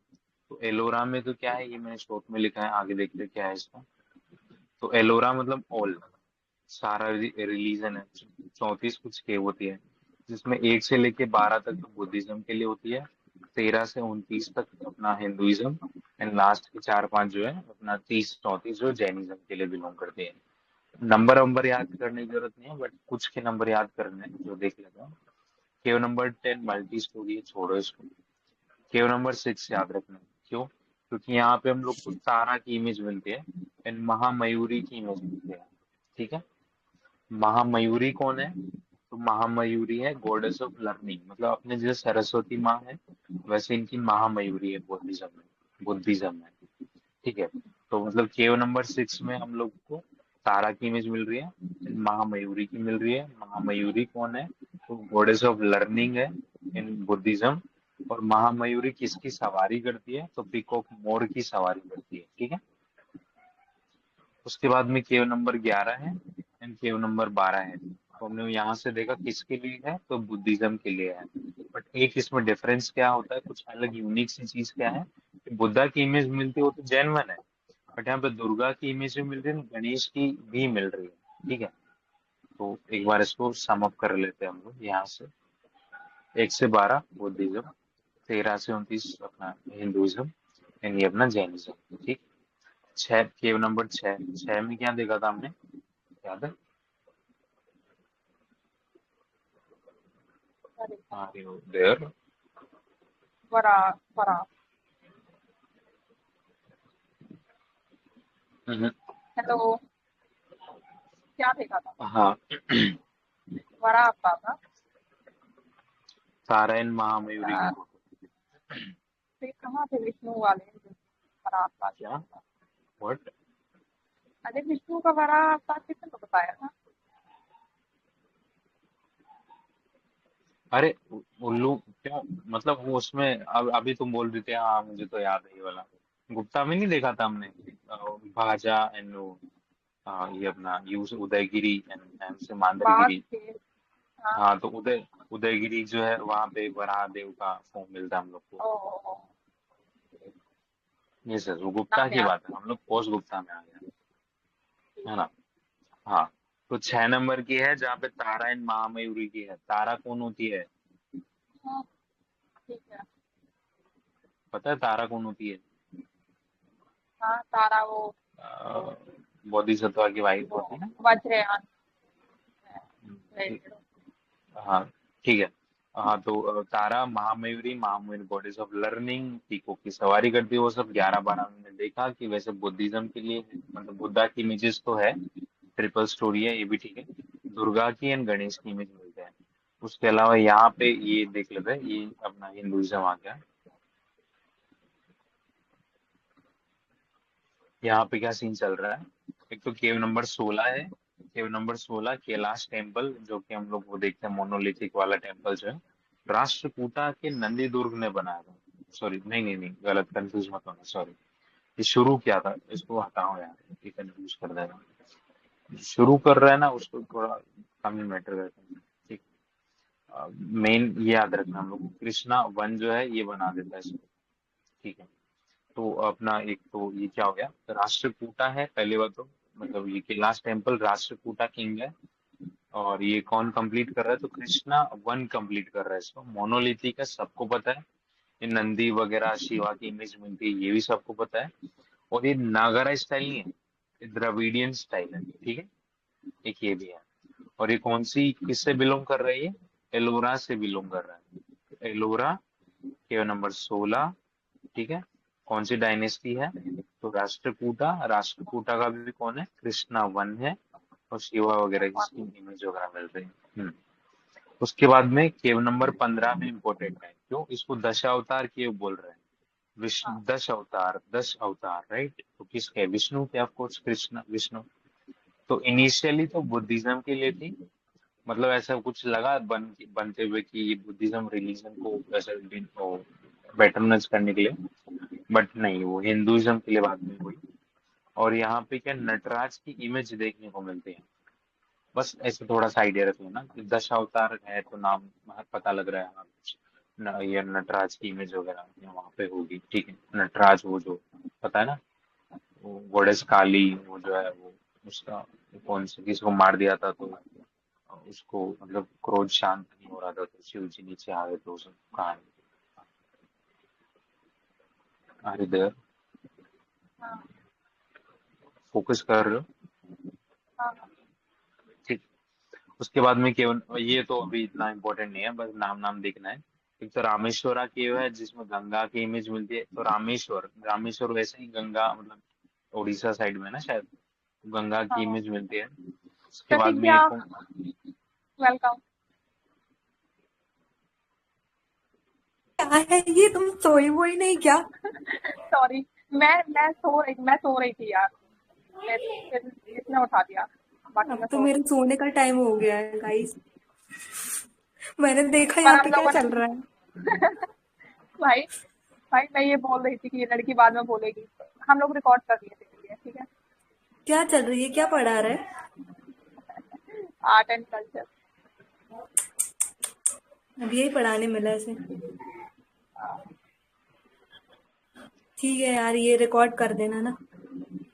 S1: तो एलोरा में तो क्या है, ये मैंने शॉर्ट में लिखा है, आगे देखते क्या है इसका। तो एलोरा मतलब ऑल, सारा रिलीजन है। 34 कुछ के होती है, जिसमें 1 से लेके 12 तक तो बुद्धिज्म के लिए होती है। 13 से 29 तक अपना हिंदुइज्म। एंड लास्ट के 4 5 जो है अपना 30 34 जो जैनिज्म के लिए बिलोंग करते हैं। नंबर याद करने की जरूरत नहीं है, बट कुछ के नंबर याद करने हैं, जो देख लेते हैं। केव नंबर 10 मल्टी स्टोरी है, छोड़ो इसको। केव नंबर 6 याद रखना। क्यों? क्योंकि यहाँ पे हम लोग को तारा की इमेज मिलती है एंड महामयूरी की इमेज मिलती है। ठीक है। महामयूरी कौन है, तो महामयूरी है गॉडेस ऑफ लर्निंग, मतलब अपने जैसे सरस्वती माँ है, वैसे इनकी महामयूरी है बुद्धिज्म में। बुद्धिज्म में। ठीक है। तो मतलब केव नंबर 6 में हम लोग को तारा की इमेज मिल रही है, महामयूरी की मिल रही है। महामयूरी कौन है, तो गॉडेस ऑफ लर्निंग है इन बुद्धिज्म। और महामयूरी किसकी सवारी करती है, तो पीकॉक मोर की सवारी करती है। ठीक है। उसके बाद में केव नंबर 11 है एंड केव नंबर 12 है। तो हमने यहाँ से देखा किसके लिए है, तो बुद्धिज्म के लिए है। बट एक इसमें डिफरेंस क्या होता है, कुछ अलग यूनिक सी चीज क्या है, कि बुद्धा की इमेज मिलती है वो तो जैन वन है। बट यहाँ पे दुर्गा की इमेज भी मिल रही है, गणेश की भी मिल रही है। ठीक है। तो एक बार इसको सम अप कर लेते हैं हम लोग यहाँ से। 1 से 12 बुद्धिज्म, 13 से 29 अपना हिंदुइज्म एंड ये अपना जैनिज्म। ठीक। छह, केव नंबर 6, 6 में क्या देखा था हमने, याद है?
S2: अरे
S1: Are you there?
S2: बड़ा बड़ा।
S1: हम्म।
S2: हेलो। क्या देखा था?
S1: हाँ।
S2: बड़ा आता था।
S1: सारायण महामयूरी की
S2: बड़ा।
S1: फोटो।
S2: फिर कहाँ थे विष्णु वाले जो बड़ा आता
S1: क्या?
S2: था?
S1: व्हाट?
S2: अरे विष्णु का बड़ा आता किसने तो बताया था?
S1: अरे उल्लू क्या, मतलब वो उसमें अब अभी तुम बोल रहे थे, हाँ मुझे तो याद है ये वाला। गुप्ता में नहीं देखा था हमने, भाजा एंड ये अपना यूज उदयगिरी एंड से
S2: बाघ
S1: मांदरगिरी।
S2: थे। हाँ।
S1: हाँ, तो उदयगिरी जो है वहां पे वराह देव का फॉर्म मिलता है हम लोग को।
S2: ओ ओ, ओ,
S1: ये सर वो गुप्ता
S2: नाम
S1: की
S2: याद।
S1: बात है, हम लोग पोस्ट गुप्ता में आ गए।
S2: ठीक
S1: है
S2: है।
S1: ना? हाँ। तो 6 नंबर की है जहाँ पे तारा एंड महामयूरी की है। तारा कौन होती है?
S2: हाँ, ठीक है।
S1: पता है तारा कौन होती है?
S2: हाँ तारा वो
S1: बोधिसत्वा की वाइफ
S2: वो
S1: होती है ना।
S2: वज्रयान है।
S1: ठीक।
S2: रेडियो।
S1: हाँ। ठीक है। हाँ, तो तारा महामयूरी, महामयूरी गॉडेस ऑफ लर्निंग, पीकॉक की सवारी करती है। वो सब 11 12 हमने देखा कि वैसे बुद्धिज्म के लिए है, मतलब बुद्धा की इमेजेस तो है। ट्रिपल स्टोरी है ये भी, ठीक है। दुर्गा की एंड गणेश की इमेज मिलते हैं। उसके अलावा यहाँ पे ये देख लेते हैं, ये अपना हिंदुइज्म आ गया। यहाँ पे क्या सीन चल रहा है, एक तो केव नंबर 16 है। केव नंबर 16 कैलाश टेम्पल, जो कि हम लोग वो देखते हैं मोनोलिथिक वाला टेम्पल जो है, राष्ट्रकूटा के नंदी दुर्ग ने बनाया था। सॉरी, नहीं नहीं नहीं, गलत, कंफ्यूज मत होना, सॉरी। ये शुरू किया था, इसको हटाओ यार, ये कंफ्यूज कर देगा। शुरू कर रहा है ना उसको थोड़ा कम ही मैटर करता है। ठीक। मेन ये याद रखना हम लोग को, कृष्णा वन जो है ये बना देता है इसको। ठीक है। तो अपना एक तो ये क्या हो गया, राष्ट्रकूटा है पहले बात तो, मतलब ये कैलाश टेम्पल राष्ट्रकूटा किंग है। और ये कौन कंप्लीट कर रहा है, तो कृष्णा वन कंप्लीट कर रहा है इसको। मोनोलिथिक है, सबको पता है। ये नंदी वगैरह शिवा की इमेज मिलती है, ये भी सबको पता है। और ये नागरा स्टाइल नहीं है, ये द्रविडियन स्टाइल है, ठीक है। एक ये भी है। और ये कौन सी किससे बिलोंग कर रहा है, ये एलोरा से बिलोंग कर रहा है। एलोरा के नंबर 16, ठीक है। कौन सी डायनेस्टी है, तो राष्ट्रकूटा। राष्ट्रकूटा का भी कौन है, कृष्णा वन है। और शिवा वगैरह की इमेज वगैरह मिल रही है। उसके बाद में केव नंबर 15 में इम्पोर्टेंट है, क्यों इसको दशावतार केव बोल रहे हैं। विष्णु
S2: हाँ।
S1: 10 अवतार, 10 अवतार, राइट। तो किसके, विष्णु के, ऑफ कोर्स कृष्ण विष्णु। तो इनिशियली तो बुद्धिज्म के लिए थी, मतलब ऐसा कुछ लगा बनते हुए कि ये बुद्धिज्म रिलीजन को ऐसा बेटरनेस करने के लिए, बट नहीं, वो हिंदुइज्म के लिए बाद में हुई। और यहाँ पे क्या नटराज की इमेज देखने को मिलती है। बस ऐसे थोड़ा सा आइडिया रख लेना कि 10 अवतार है तो नाम पता लग रहा है, हाँ, कुछ ये नटराज की इमेज वगैरह वहां पे होगी, ठीक है। नटराज वो जो पता है ना, वो गॉडेस काली, वो जो है वो उसका कौन से किसको मार दिया था, तो उसको मतलब क्रोध शांत नहीं हो रहा था, तो शिव जी नीचे आ गए, तो उस कहानी। अरे देर,
S2: हाँ।
S1: फोकस कर रहे हो,
S2: हाँ।
S1: ठीक। उसके बाद में केवल ये तो अभी इतना इम्पोर्टेंट नहीं है, बस नाम नाम देखना है। एक तो रामेश्वरा केव है जिसमें गंगा की इमेज मिलती है, तो रामेश्वर, रामेश्वर वैसे ही गंगा, मतलब उड़ीसा साइड में ना शायद, गंगा की
S2: हाँ।
S1: इमेज मिलती है। उसके बाद में
S2: प्रतिज्ञा।
S1: एक
S2: वेलकम।
S3: क्या है ये, तुम सोई वोई नहीं क्या?
S2: सॉरी। मैं सो रही थी यार। फिर इसने उठा दिया। बाकी
S3: अब
S2: मैं
S3: तो
S2: सो रही
S3: मेरे
S2: थी।
S3: सोने का टाइम हो गया है गाइस। मैंने देखा
S2: पर
S3: यहाँ
S2: हम
S3: पे क्या
S2: लोगों
S3: चल रहा है।
S2: ने भाई भाई मैं ये बोल रही थी कि ये लड़की बाद में बोलेगी। हम लोग रिकॉर्ड कर दिए थे ये, ठीक है।
S3: क्या चल रही है, क्या पढ़ा रहा है?
S2: Art and culture.
S3: अब यही पढ़ाने मिला इसे। ठीक है यार, ये रिकॉर्ड कर देना ना।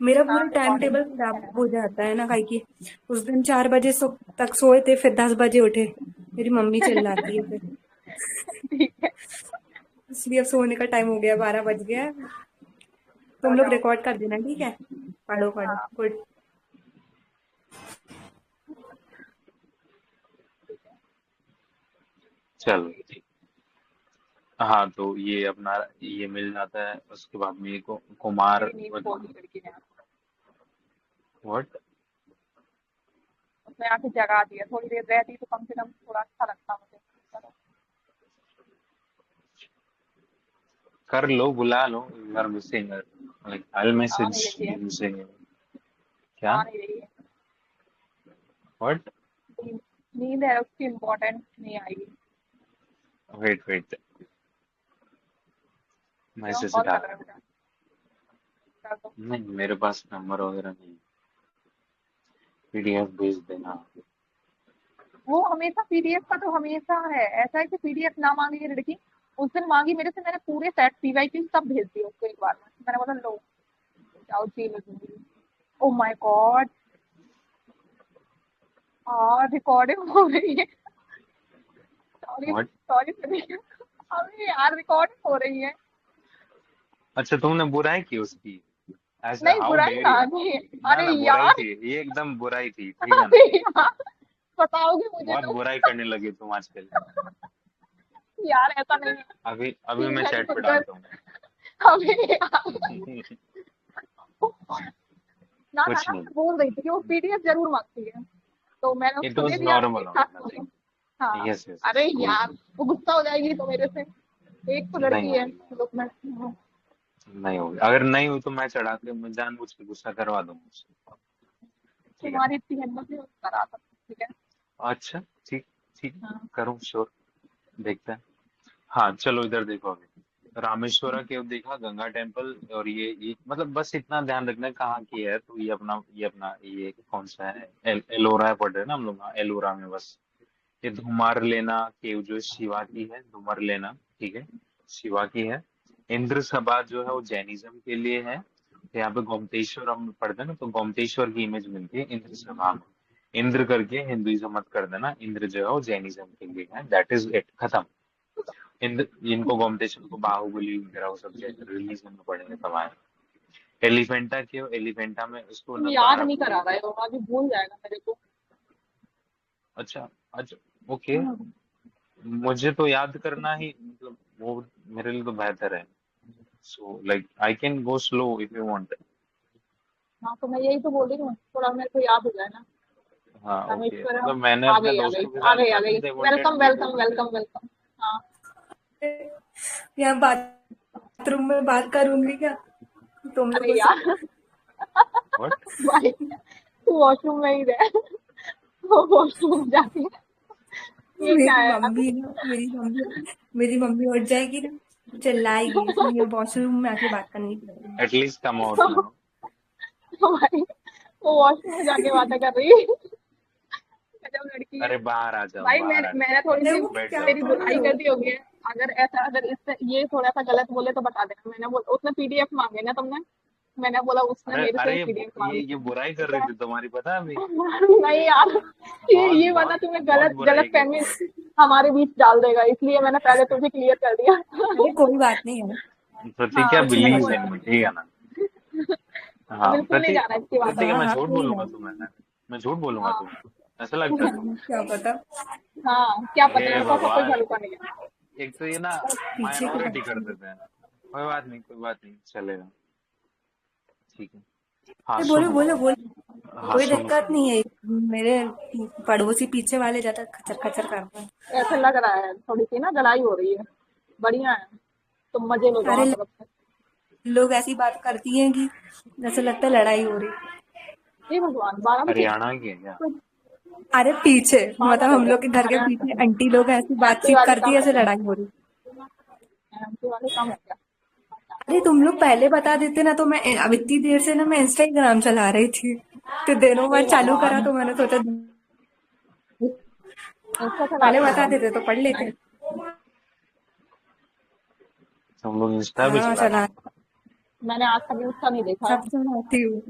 S3: मेरा
S2: हाँ,
S3: पूरा टाइम
S2: रिकॉर्डिंग
S3: टेबल
S2: है।
S3: खराब हो जाता है ना, काहे कि उस दिन 4 बजे तक सोए थे, फिर 10 बजे उठे। मेरी मम्मी चिल्लाती है फिर,
S2: ठीक है।
S3: इसलिए अब सोने का टाइम हो गया, 12 बज गया है।
S2: सो
S3: तुम लोग
S2: जाओ।
S3: रिकॉर्ड कर देना, ठीक है। पढ़ो पढ़ो,
S2: हाँ।
S3: गुड।
S1: चलो ठीक। हाँ, तो ये अपना ये मिल जाता है। उसके बाद में ये कुमार
S2: मेरी नींद खोल दी लड़की ने।
S1: व्हाट,
S2: उसने आके जगा दिया। थोड़ी देर रहती तो कम से कम थोड़ा अच्छा लगता मुझे। चलो।
S1: कर लो, बुला लो, you are missing, like I will
S2: आ
S1: मैसेज
S2: नहीं रही है।
S1: You missing. क्या,
S2: आ नहीं रही है।
S1: व्हाट,
S2: नींद नींद है उसकी, इम्पोर्टेंट नहीं आएगी।
S1: वेट वेट,
S2: क्यों
S1: मैसेज
S2: कॉल कर
S1: डाल,
S2: रहे हो क्या? कर दो।
S1: नहीं मेरे पास नंबर वगैरह नहीं, पीडीएफ भेज देना।
S2: वो हमेशा पीडीएफ का तो हमेशा है। ऐसा है कि पीडीएफ ना मांगी ये लड़की। उस दिन मांगी मेरे से, मैंने पूरे सेट पीवाईक्यू सब भेज दिए उसको एक बार में। मैंने बोला लो जाओ जी लूंगी। Oh my God. रिकॉर्डिंग हो रही है। Sorry
S1: what,
S2: sorry sorry. अरे यार रिकॉर्डिंग हो रही है।
S1: अच्छा तुमने बुराई की उसकी, ऐसा
S2: नहीं
S1: हाउ
S2: बुराई
S1: डेयर यू।
S2: कहाँ की।
S1: ना
S2: अरे
S1: ना, बुराई
S2: यार।
S1: थी ये, एकदम बुराई थी, ठीक है ना।
S2: अरे यार बताओगे मुझे
S1: बहुत
S2: तो।
S1: बुराई करने लगे तुम आजकल।
S2: यार ऐसा नहीं है।
S1: अभी अभी मैं
S2: ठीक है
S1: चैट पे
S2: सुंदर।
S1: डालता हूँ।
S2: अभी यार। ना ना
S1: कुछ
S2: ना,
S1: नहीं,
S2: मैं बोल रही थी कि वो पीडीएफ जरूर मांगती है। तो मैंने
S1: इट
S2: उसको दे
S1: वाज
S2: दिया
S1: नॉर्मल,
S2: एक साथ।
S1: नथिंग।
S2: हाँ।
S1: यस यस
S2: अरे
S1: यस, कूल
S2: यार
S1: कूल।
S2: वो गुस्सा हो जाएगी तो मेरे से। एक तो
S1: नहीं
S2: लड़की है।
S1: होगी,
S2: लोग मैं
S1: नहीं होगी। अगर नहीं हुई तो मैं चढ़ा के, मैं जानबूझ के गुस्सा करवा दूंगा उससे, ठीक है ना।
S2: तुम्हारी इतनी हिम्मत नहीं करा सकती, ठीक है।
S1: अच्छा, ठीक, ठीक,
S2: हाँ।
S1: करूँ, श्योर, देखते हैं। हाँ चलो, इधर देखो अभी। रामेश्वरा केव देखा, गंगा टेम्पल, और ये मतलब बस इतना ध्यान रखना है कहाँ की है। तो ये अपना ये कौन सा है, एलोरा पढ़ रहे हैं ना हम लोग, हाँ एलोरा में बस। ये धुमार लेना केव जो शिवा की है, धुमर लेना, ठीक है, शिवा की है। इंद्र सभा जो है वो जैनिज्म के लिए है। तो यहाँ पे गोमतेश्वर हम पढ़ते हैं ना, तो गोमतेश्वर की इमेज मिलती है इंद्र सभा में। इंद्र करके हिंदुइज्म मत कर देना, इंद्र जो है वो जैनिज्म के लिए है। दैट इज इट, खत्म। इंद्र, इनको गोमतेश्वर को बाहुबली वगैरह वो सब रिलीजन में पढ़ेंगे तब आए। एलिफेंटा क्यों, एलिफेंटा में उसको
S2: तुम
S1: ना
S2: याद नहीं
S1: 12
S2: करा रहे हो, अभी भूल जाएगा मेरे को।
S1: अच्छा अच्छा, ओके।
S2: हम्म।
S1: मुझे तो याद करना ही मतलब वो मेरे लिए तो बेहतर है। So like I can go slow if you want.
S2: हाँ तो मैं यही तो बोल रही हूँ, थोड़ा मेरे को याद हो जाए ना।
S1: हाँ ओके,
S2: रामेश्वरम।
S1: मतलब मैंने
S2: आ
S1: अपने
S2: गई आ गई
S1: दोस्तों के
S2: आ
S1: साथ
S2: गई आ
S1: किया
S2: गई।
S1: था, they wanted
S2: welcome
S1: me to
S2: welcome
S1: do
S2: welcome
S1: that.
S2: Welcome. हाँ।
S3: यहाँ बाथरूम में बात करूंगी क्या तुम
S2: अरे
S3: लोगों से?
S2: यार
S1: व्हाट?
S2: भाई, तू वॉशरूम में ही रह। वो वॉशरूम जाके ये क्या
S3: मेरी
S2: है यार।
S3: मम्मी ना मेरी मम्मी उठ जाएगी ना, चिल्लाएगी, इसलिए वॉशरूम में आके बात करनी पड़ेगी।
S1: एटलीस्ट कम आउट
S2: तो,
S1: नाउ।
S2: तो भाई वो वॉशरूम में जाके बातें कर रही है। जब लड़की है।
S1: अरे बाहर आ जाओ,
S2: भाई
S1: बाहर
S2: मैंने
S1: आ
S2: मैंने
S1: जाओ,
S2: थोड़ी
S3: अरे
S2: सी
S3: वो
S1: बैठ
S3: क्या
S1: जाओ
S2: तेरी
S1: थोड़ा।
S3: कर रहे
S2: बुराई
S3: हो?
S2: कर दी होगी। अगर इससे ये थोड़ा सा गलत बोले तो बता देना। मैंने बोला उसने पीडीएफ मांगे ना तुमने। मैंने बोला उसने
S1: अरे
S2: मेरे से
S1: अरे
S2: पीडीएफ
S1: ये
S2: मांगी।
S1: ये बुराई कर
S2: ठीक
S1: रही
S2: है।
S1: थी तुम्हारी, पता है अभी।
S2: नहीं यार,
S1: बहुत
S2: ये वरना
S1: बहुत
S2: तुम्हें
S1: बहुत
S2: गलत गलत
S1: बुराई कर
S2: फहमी
S1: रही थी।
S2: हमारे बीच डाल देगा, इसलिए मैंने पहले तुझे क्लियर कर दिया।
S3: अरे कोई बात नहीं है,
S1: प्रतिज्ञा
S2: हाँ
S3: कुछ नहीं
S2: मैंने
S1: बिलीव
S3: होता।
S1: इन
S2: बोला
S1: मी, ठीक है ना। हाँ
S2: बिल्कुल नहीं जाना इसकी बातों
S1: प्रतिज्ञा
S2: में।
S1: मैं
S3: हाँ
S1: झूठ
S3: कोई
S1: बोलूंगा
S3: ना,
S1: तुम्हें, मैं झूठ बोलूंगा
S2: हाँ।
S1: तुम्हें, ऐसा लगता है तुम्हें?
S3: क्या पता।
S2: हाँ क्या पता,
S1: हे
S2: मेरे पास अब कोई
S1: भगवान,
S2: भरोसा नहीं है।
S1: एक तो ये ना
S3: पीछे की
S1: माइनॉरिटी
S3: बात
S1: कर
S3: नहीं।
S1: देते हैं। कोई बात नहीं, कोई बात नहीं, चलेगा। ठीक है। हाँ
S3: अरे बोलो
S1: सुनो।
S3: बोलो बोलो,
S1: हाँ
S3: कोई
S1: सुनो
S3: दिक्कत
S1: सुनो।
S3: नहीं है। मेरे पड़ोसी पीछे वाले ज्यादा खचर खचर करते हैं।
S2: ऐसे लग रहा है थोड़ी सी ना लड़ाई हो रही है। बढ़िया है। तुम मजे लो
S3: अरे
S2: दोनों तरफ से।
S3: लोग ऐसी बात करती हैं कि जैसे लगता है लड़ाई हो रही।
S2: हे भगवान, 12 बजे।
S1: हरियाणा की है क्या?
S3: अरे पीछे, मतलब
S2: पागल है
S3: हम
S2: क्या
S3: लोग के घर के
S2: हरियाणा
S3: पीछे आंटी लोग ऐसी
S2: का? एमपी
S3: बातचीत
S2: वाले
S3: करती
S2: कम
S3: है
S2: है
S3: ऐसे
S2: क्या?
S3: लड़ाई हो रही।
S2: एमपी वाले कम है क्या?
S3: अरे तुम लोग पहले बता देते ना, तो मैं अब इतनी देर से ना मैं इंस्टाग्राम चला रही थी, तो दिनों
S2: हे
S3: बाद चालू करा,
S2: भगवान।
S3: तो मैंने सोचा
S2: इंस्टा
S3: पहले
S2: चलाती हो
S3: बता
S2: तुम?
S3: देते तो पढ़ लेते।
S2: नाइस।
S1: तुम लोग इंस्टा भी
S3: हाँ
S1: चलाते
S3: चला,
S1: हो?
S2: मैंने आज कभी उसका नहीं देखा है।
S3: सब चलाती हूँ।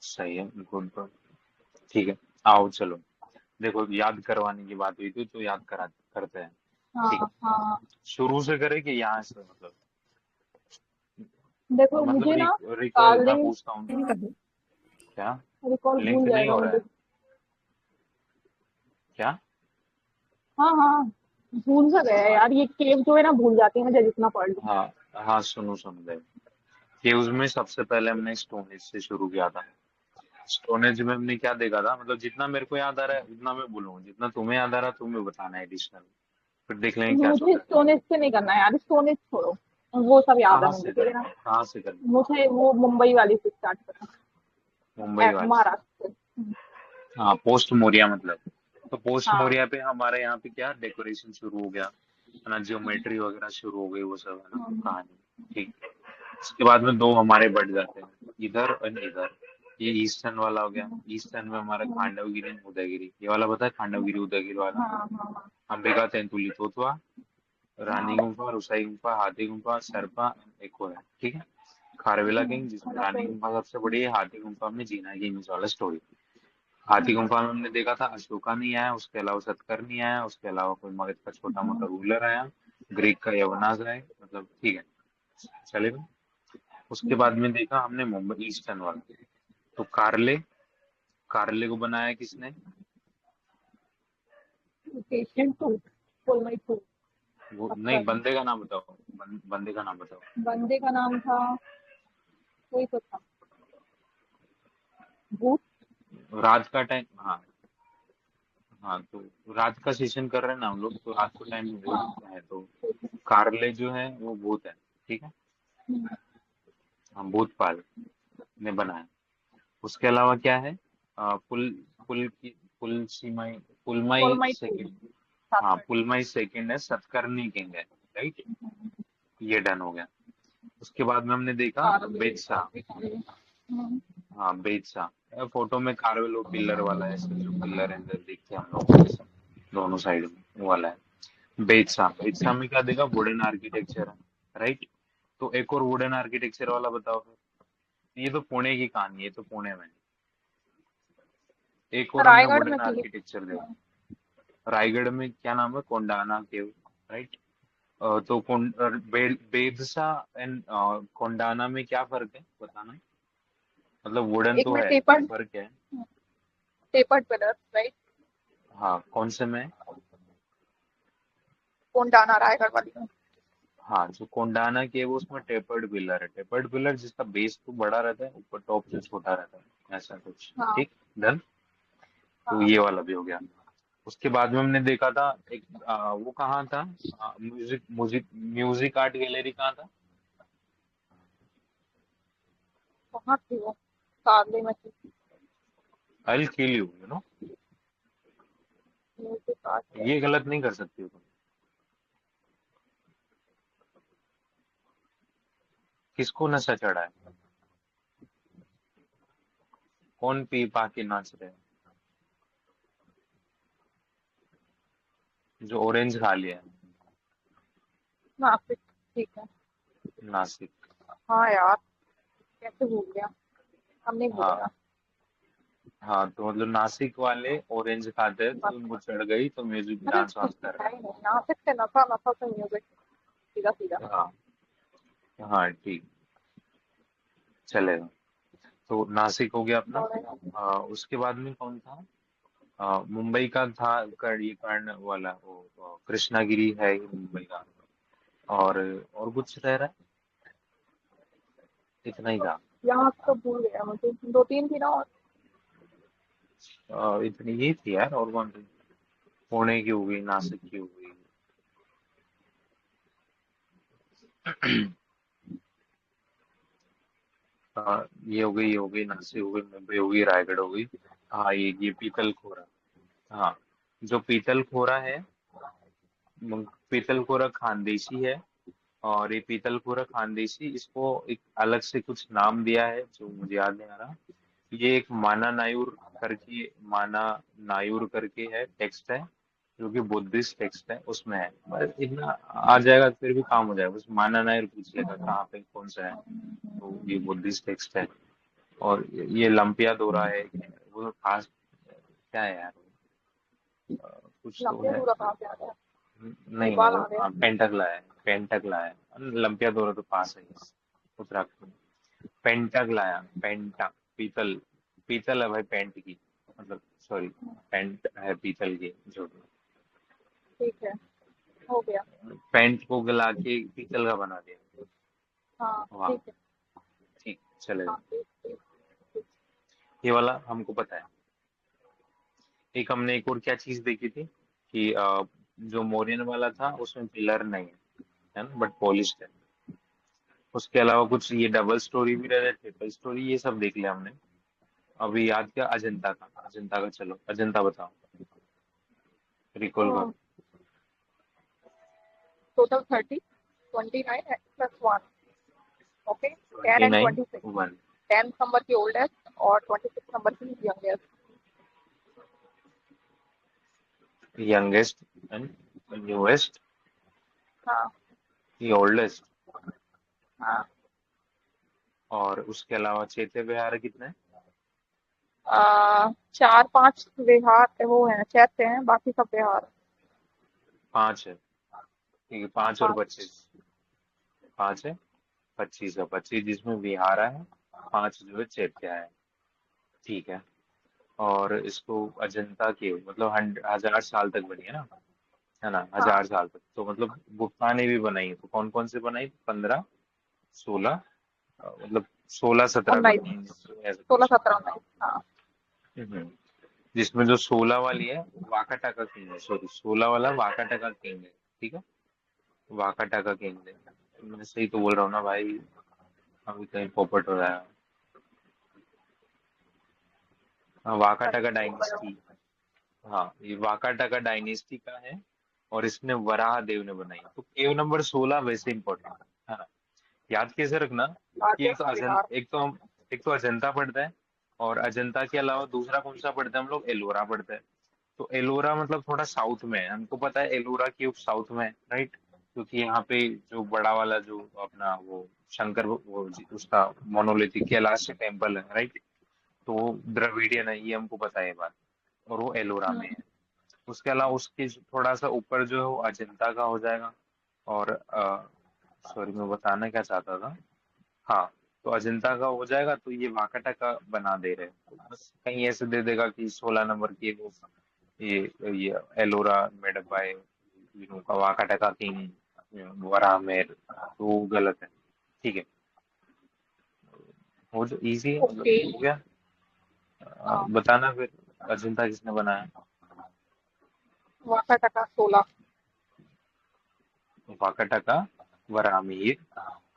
S1: सही है, गुड गुड। ठीक है, आओ चलो। देखो याद करवाने की बात हुई थी तो याद करा करते हैं। ठीक
S2: हाँ
S1: है,
S2: हाँ।
S1: शुरू से करें कि यहाँ से,
S2: देखो
S1: मतलब
S2: मुझे ना
S1: रिकॉल मैं
S2: लिंक
S1: पूछता हूँ।
S3: कभी
S1: क्या?
S2: रिकॉल
S1: लिंक
S2: भूल
S1: नहीं
S2: जाएगा
S1: हो रहा
S2: मुझे।
S1: है क्या?
S2: हाँ हाँ। भूल सा गया है यार, ये केव जो है ना भूल जाती है मुझे जितना पढ़ लूँ।
S1: हाँ हाँ, सुनो सुनो देखो, कि उसमें सबसे पहले हमने स्टोनेज से शुरू किया था। स्टोनेज में हमने क्या देखा था, मतलब जितना मेरे को याद आ रहा है उतना मैं बोलूंगा, जितना तुम्हें याद आ रहा है तुम्हें बताना है एडिशनल। फिर देख लेंगे क्या
S2: मुझे
S1: सोचा है।
S2: स्टोनेज से नहीं करना है यार, स्टोनेज छोड़ो। वो सब याद है
S1: कहाँ
S2: मुझे,
S1: से
S2: ठीक है ना।
S1: करेंगे, कहाँ से करेंगे?
S2: मुझे वो मुंबई वाली से स्टार्ट करना
S1: मुंबई
S2: है,
S1: वाले से।
S2: महाराष्ट्र से।
S1: हाँ पोस्ट मोरिया मतलब। तो पोस्ट
S2: हाँ
S1: मोरिया पे हमारे यहाँ पे क्या डेकोरेशन शुरू हो गया है ना, ज्योमेट्री वगैरह शुरू हो गई, वो सब है ना कहानी। ठीक। उसके बाद में दो हमारे बढ़ जाते हैं, इधर और इधर। ये ईस्टर्न वाला हो गया, ईस्टर्न में हमारा खांडवगिरी and उदयगिरी, ये वाला पता है, खांडवगिरी उदयगिरी वाला।
S2: हाँ हाँ
S1: अंबिका तेंतुली तोतवा, रानी
S2: हाँ
S1: गुम्फा, रुसाई गुम्फा, हाथी गुम्फा, सरपा, एक और है, ठीक है। खारवेला किंग, जिसमें
S2: थोड़ा
S1: रानी
S2: तो।
S1: गुम्फा सबसे बड़ी है, हाथी गुम्फा में जीना की वाला स्टोरी। हाथी गुम्फा में हमने देखा था अशोका नहीं आया, उसके अलावा सतकर नहीं आया, उसके अलावा कोई मगध का छोटा मोटा रूलर आया, ग्रीक का यवनाज आए, मतलब ठीक है, चलेगा। उसके बाद में देखा हमने मुंबई ईस्टर्न वाला। तो कार्ले, कार्ले को बनाया किसने?
S2: पेशेंट टू, फुल माई टू।
S1: वो नहीं,
S2: पक्का।
S1: बंदे का नाम बताओ, बंदे का नाम बताओ।
S2: बंदे का नाम था, कोई तो था, भूत।
S1: रात का टाइम, हाँ। हाँ तो रात का सेशन कर रहे हैं ना हम लोग, तो रात को टाइम में भूत
S2: हाँ
S1: है, तो कार्ले जो है वो भूत है, ठीक है। हम भूतपाल ने बनाया। उसके अलावा क्या है? पुल, पुल की, पुल सीमाई,
S2: फुल
S1: पुलमाई
S2: माई टू।
S1: सेकंड। हाँ पुलमाई सेकंड है, सतकर्णी किंग है, राइट। ये डन हो गया। उसके बाद में हमने देखा बेदशाह। हाँ बेदशाह, फोटो में कार्वेलो पिलर वाला है, ऐसे जो पिलर है देखते हैं हम लोग ऐसा, दोनों साइड में वो वाला है। बेदशाह, बेदशाह में क्या देखा, वुडन आर्किटेक्चर है, राइट। तो एक और वुडन आर्किटेक्चर वाला बताओ फिर। ये तो पुणे की कहानी है, ये तो पुणे में। एक और हमने
S2: रायगढ़ में
S1: वुडन
S2: थी।
S1: आर्किटेक्चर देखा। रायगढ़ में क्या नाम है, कोंडाना केव, राइट। तो बेदसा एंड कोंडाना में क्या फर्क है बताना। मतलब वुडन
S2: एक
S1: तो
S2: में
S1: है,
S2: टेपर्ड,
S1: फर्क क्या है।
S2: Tapered pillar, right.
S1: हाँ, कौन से में।
S2: कोंडाना रायगढ़ वाली में।
S1: हाँ, जो कोंडाना के वो उसमें टेपर्ड पिलर है। टेपर्ड पिलर जिसका बेस तो बड़ा रहता है, ऊपर टॉप से छोटा रहता है, ऐसा कुछ।
S2: हाँ
S1: ठीक, डन। तो
S2: हाँ।
S1: ये वाला भी हो गया। उसके बाद में हमने देखा था एक वो कहाँ था, music music music art gallery कहाँ था।
S2: कहाँ थी वो? कागले में थी।
S1: I kill you, you know.
S2: Music art.
S1: ये गलत नहीं कर सकती हो तुम। किसको नशा चढ़ा है, कौन पी पा के नाच रहे हैं, जो ऑरेंज खा लिया है।
S2: नासिक, ठीक है।
S1: नासिक।
S2: हाँ यार, कैसे भूल गया, हम नहीं
S1: हाँ।
S2: भूलेगा।
S1: हाँ, तो मतलब नासिक वाले ऑरेंज खाते हैं, तो
S2: बस
S1: उनको चढ़ गई, तो म्यूजिक
S2: अरे
S1: डांस
S2: कुछ
S1: वांस कर
S2: है ही नहीं, नासिक से नफा, नफा से म्यूजिक, सीधा सीधा।
S1: रहे हैं। हाँ। हाँ ठीक, चलेगा। तो नासिक हो गया अपना।
S2: और
S1: उसके बाद में कौन था। मुंबई का था ये कर्ण वाला वो, कृष्णागिरी है ही मुंबई का। और कुछ रह रहा है, इतना ही था।
S2: यहाँ तो भूल गया मुझे, दो तीन थी ना और।
S1: इतनी ही थी यार, और कौन सी। पुणे की हो गई, नासिक की हो गई। ये हो गई, ये हो गई, नासिक हो गई, मुंबई हो गई, रायगढ़ हो गई। हाँ, ये पीतल खोरा। हाँ, जो पीतल खोरा है, पीतल खोरा खानदेशी है। और ये पीतलपुरा खानदेशी, इसको एक अलग से कुछ नाम दिया है जो मुझे याद नहीं आ रहा। ये एक माना नायूर करके है, टेक्स्ट है, जो कि बुद्धिस्ट टेक्स्ट है, उसमें है। बस इतना आ जाएगा, फिर भी काम हो जाएगा। बस माना नायूर पूछ लेगा कहाँ पे कौन सा है, तो ये बुद्धिस्ट टेक्स्ट है। और ये लंपिया दोरा है, वो खास क्या है यार, कुछ तो
S2: लंबे
S1: है।
S2: दूर कहाँ से आ गया?
S1: नहीं
S2: नेपाल
S1: वो
S2: आ गया।
S1: पेंटकला है, पेंटकला है। लंपिया दोरा तो पास है, उत्तराखंड। पेंटक लाया, पेंटा, पीतल। पीतल है भाई, पेंट की, मतलब सॉरी, पेंट है पीतल की, जो भी।
S2: ठीक है, हो गया।
S1: पेंट को गला के पीतल का बना दिया।
S2: हाँ
S1: वाह।
S2: ठीक है।
S1: ठीक, चलेगा।
S2: हाँ ठीक ठीक ठीक।
S1: ये वाला हमको पता है। एक हमने एक और क्या चीज देखी थी कि जो मोरियन वाला था उसमें पिलर नहीं है ना, बट पॉलिश्ड है। उसके अलावा कुछ ये डबल स्टोरी भी रहे, ट्रिपल स्टोरी, ये सब देख लिया हमने। अभी याद क्या, अजंता का, अजंता का, चलो अजंता बताओ, रिकॉल करो।
S2: Total 30, 29 plus 1। Okay, 10
S1: twenty
S2: and
S1: nine
S2: 26।
S1: One
S2: 10 number की ओल्डेस्ट और 26 नंबर की यंगेस्ट।
S1: यंगेस्ट एंड न्यूएस्ट,
S2: हाँ
S1: ये ओल्डेस्ट।
S2: हाँ।
S1: और उसके अलावा चैत्य विहार कितने।
S2: चार पांच विहार वो है, चैत्य हैं, बाकी सब विहार।
S1: पांच है, ठीक है,
S2: हाँ
S1: 5 और
S2: 5।
S1: 25। 5 है, 25 है, 25 जिसमें विहारा है, 5 जो है चैत्य है। ठीक है। और इसको अजंता के मतलब 1000 साल तक बनी है ना,
S2: हाँ
S1: 1000 साल तक। तो मतलब गुप्ता ने भी बनाई है, तो कौन कौन से बनाई, 15, 16, मतलब 16-17
S2: 19,
S1: बनाई ऐसा
S2: 16
S1: कुछ।
S2: 17 19। हाँ
S1: हम्म। जिसमें जो 16 वाली है वाकाटा का किंग है, सॉरी 16 वाला वाकाटा का किंग है। ठीक है, वाकाटा का किंग है। मैं सही तो बोल रहा हूँ ना भाई, अभी कहीं पोपट हो रहा है। हाँ, वाकाटा का
S2: सही बोल रहे हो।
S1: डायनेस्टी। हाँ, ये वाकाटा का डायनेस्टी का है। और इसने वराह देव ने बनाई, तो केव नंबर 16 वैसे इंपॉर्टेंट है ना। याद कैसे रखना कि
S2: लार्जेस्ट विहार।
S1: एक तो अजंता पढ़ता है। और अजंता के अलावा दूसरा कौन सा पढ़ते हैं हम लोग, एलोरा पढ़ते हैं। तो एलोरा मतलब थोड़ा साउथ में है, हमको पता है एलोरा की साउथ में है, राइट। क्योंकि यहाँ पे जो बड़ा वाला जो अपना वो शंकर उसका मोनोलिथिक कैलाश टेम्पल है, राइट। तो वो द्रविडियन है, ये हमको पता है ये बात, और वो एलोरा में है। उसके अलावा उसके थोड़ा सा ऊपर जो है वो अजंता का हो जाएगा। और सॉरी, मैं बताना क्या चाहता था, हाँ, तो अजंता का हो जाएगा तो ये वाकाटा का बना दे रहे हैं, तो बस कहीं ऐसे दे देगा कि 16 नंबर की वो ये एलोरा मेड बाय का वाकाटा का किंग वरामेर, तो वो गलत है। ठीक है, हो जो इजी है, मतलब
S2: ओके।
S1: हो गया।
S2: हाँ,
S1: बताना फिर, अजंता किसने बनाया?
S2: वाका टका 16।
S1: वाकाटा का वरामीर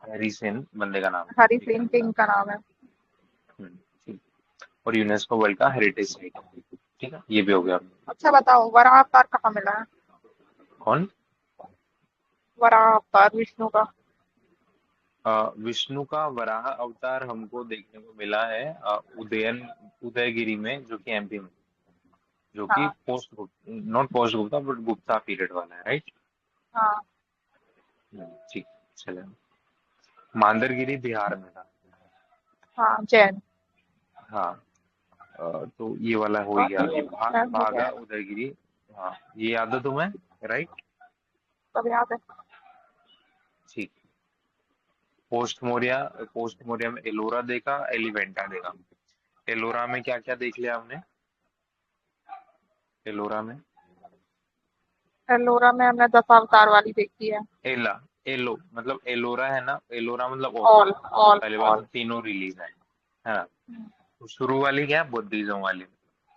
S1: हैरी सेन बंदे का नाम है,
S2: हरी
S1: ठीक है।
S2: सिंह किंग का नाम है।
S1: ठीक। और यूनेस्को वर्ल्ड का हेरिटेज साइट है, ठीक है, ये भी हो गया।
S2: अच्छा बताओ, वराह अवतार कहाँ मिला है?
S1: कौन?
S2: वराह अवतार विष्णु का।
S1: विष्णु का वराह अवतार हमको देखने को मिला है उदयगिरी में, जो कि एमपी में, जो कि
S2: हाँ
S1: post not post Gupta but Gupta period वाला है, राइट।
S2: हाँ
S1: ठीक, चले। मांदरगिरी बिहार में था।
S2: हाँ, जैन।
S1: हाँ, तो ये वाला हो ही
S2: और
S1: गया, ये
S2: जैन हो गया
S1: भागा
S2: है।
S1: उदयगिरी। हाँ, ये याद है तुम्हें, राइट।
S2: सब याद है।
S1: ठीक। पोस्ट मोरिया में एलोरा देखा, एलिवेंटा देखा। एलोरा में क्या क्या देख लिया हमने? एलोरा में
S2: एलोरा में हमने 10 अवतार वाली देखी है।
S1: एला एलो मतलब एलोरा है ना, एलोरा मतलब ऑल।
S2: ऑल। ऑल।
S1: पहली बात तो
S2: ऑल।
S1: तीनों रिलीज है ना। तो शुरू वाली क्या है, बुद्धिज्म वाली।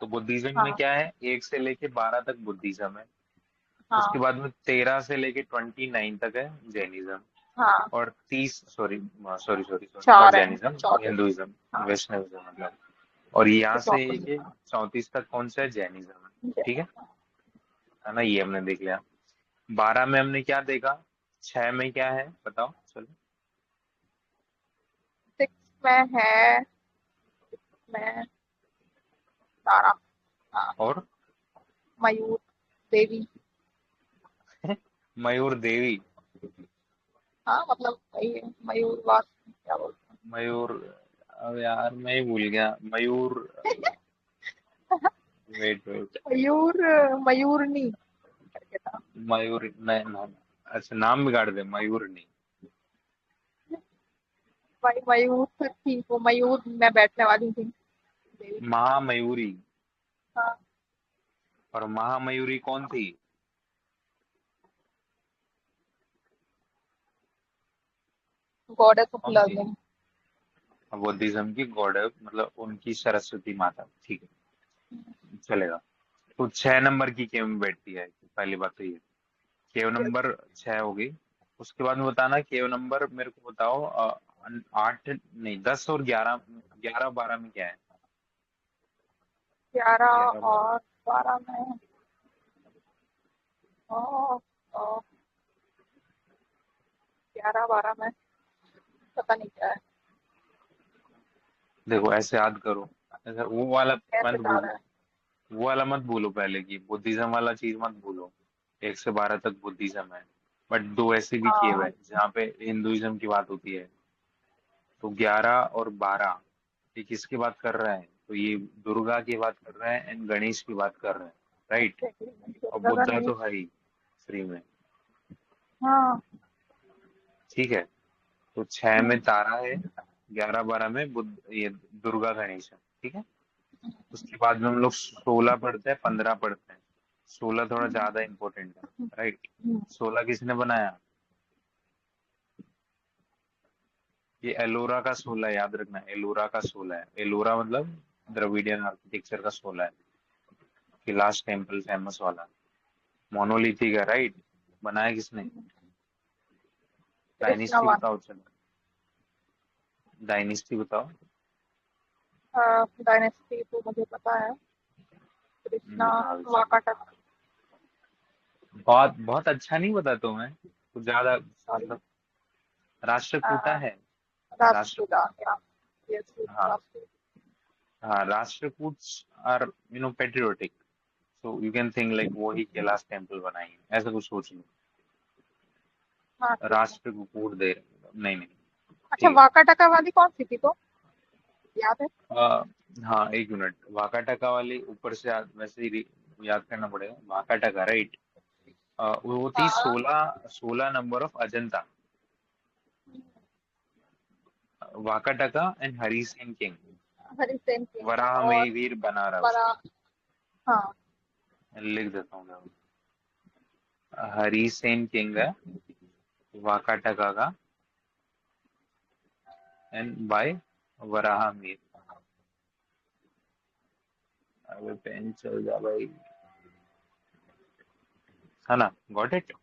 S1: तो बुद्धिज्म में
S2: हाँ
S1: क्या है, 1 से लेके 12 तक बुद्धिज्म है। उसके
S2: हाँ
S1: बाद में 13 से लेके 29 तक है जैनिज्म।
S2: हाँ।
S1: और 30, sorry sorry sorry sorry, not
S2: 4 है,
S1: जैनिज्म,
S2: चौथे।
S1: हिंदुइज्म,
S2: हाँ,
S1: वैष्णविज्म मतलब। और यहाँ
S2: तो
S1: से
S2: चौथे।
S1: ये 34 तक कौन सा है, जैनिज्म।
S2: जैन।
S1: ठीक है ना, ये हमने देख लिया। 12 में हमने क्या देखा, 6 में क्या है बताओ चलो।
S2: 6 में है, में तारा। हाँ,
S1: और
S2: मयूर देवी।
S1: मयूर देवी।
S2: हाँ मतलब वही है, मयूर वास क्या बोलते
S1: मयूर, अब यार मैं ही भूल गया, मयूर।
S2: हैं।
S1: वेट वेट,
S2: मयूर, मयूरनी करके था।
S1: मयूर नहीं नाम, अच्छा नाम बिगाड़ दे, मयूर नहीं।
S2: भाई मयूर फिर थी वो, मयूर में बैठने वाली थी देवी।
S1: महामयूरी।
S2: हाँ,
S1: और महामयूरी कौन थी?
S2: गॉडेस ऑफ
S1: कौन थी?
S2: लर्निंग।
S1: बुद्धिज्म की गॉड है, मतलब उनकी सरस्वती माता, ठीक है, चलेगा। तो 6 नंबर की केव में बैठती है, पहली बात तो ये। केव नंबर 6 हो गई। उसके बाद में बताना केव नंबर मेरे को बताओ, 8 नहीं, 10 और 11, 11 12 में क्या है?
S2: 11
S1: 11
S2: और 12 में। ओ, ओ, 11 12 में पता नहीं क्या है।
S1: देखो ऐसे याद करो, ऐसा वो वाला मत
S2: कैसे जा रहा
S1: भूलो।
S2: है?
S1: वो वाला मत भूलो, पहले की बुद्धिज्म वाला चीज मत भूलो। 1 से 12 तक बुद्धिज्म है, बट दो ऐसे भी केव
S2: हाँ,
S1: है जहाँ पे हिंदुइज्म की बात होती है। तो 11 और 12, ये किसकी बात कर रहे हैं? तो ये दुर्गा की बात कर रहे हैं एंड गणेश की बात कर रहे हैं, राइट। और
S2: दुर्गा
S1: बुद्धा
S2: गणेश।
S1: तो है ही फ्री में,
S2: हाँ।
S1: ठीक है। तो 6 में
S2: हम्म,
S1: तारा है, 11 12 में बुद्ध, ये दुर्गा गणेश है, ठीक है। उसके बाद में हम लोग 16 पढ़ते हैं, 15 पढ़ते हैं। 16 थोड़ा ज्यादा इंपॉर्टेंट है, राइट।
S2: हम्म,
S1: 16 किसने बनाया? ये एलोरा का 16 याद रखना, एलोरा का 16 है। एलोरा मतलब द्रविडियन आर्किटेक्चर का 16 है, कि लास्ट टेम्पल फेमस वाला मोनोलिथिक है, राइट। बनाया किसने?
S2: Krishna
S1: dynasty
S2: one.
S1: बताओ चलो, डायनेस्टी बताओ।
S2: डायनेस्टी तो मुझे पता है। कृष्णा
S1: बताओ चलो।
S2: वाकाटक।
S1: बहुत बहुत अच्छा नहीं बता तुम्हें, कुछ ज्यादा
S2: सॉरी।
S1: मतलब। राष्ट्रकूटा है,
S2: राष्ट्रकूटा
S1: राष्ट्रकूट।
S2: या। यस,
S1: हाँ
S2: राष्ट्रकूट।
S1: हाँ, Rashtrakuta are patriotic. So you can think like वो ही कैलाश टेम्पल बनाई है, ऐसा कुछ सोच लो।
S2: हाँ ठीक है।
S1: राष्ट्र को कूट दे रहे, नहीं नहीं,
S2: अच्छा,
S1: ठीक
S2: वाका टका वाली कौन सी थी तो, याद है?
S1: है। हाँ एक मिनट, वाका टका वाली ऊपर से वैसे ही याद करना पड़ेगा। वाका टका राइट, वो थी
S2: हाँ।
S1: 16 नंबर ऑफ अजंता। वाका टका and Hari Singh king,
S2: Hari Sen king है
S1: वराह
S2: और
S1: में वीर बना रहा
S2: बड़ा।
S1: उसको।
S2: हाँ।
S1: लिख देता हूँ मैं, हरी सेन किंग है वाका टका का, एंड बाय वराह मीर। अबे पेन चल जा भाई, है ना, गॉट इट।
S2: yes।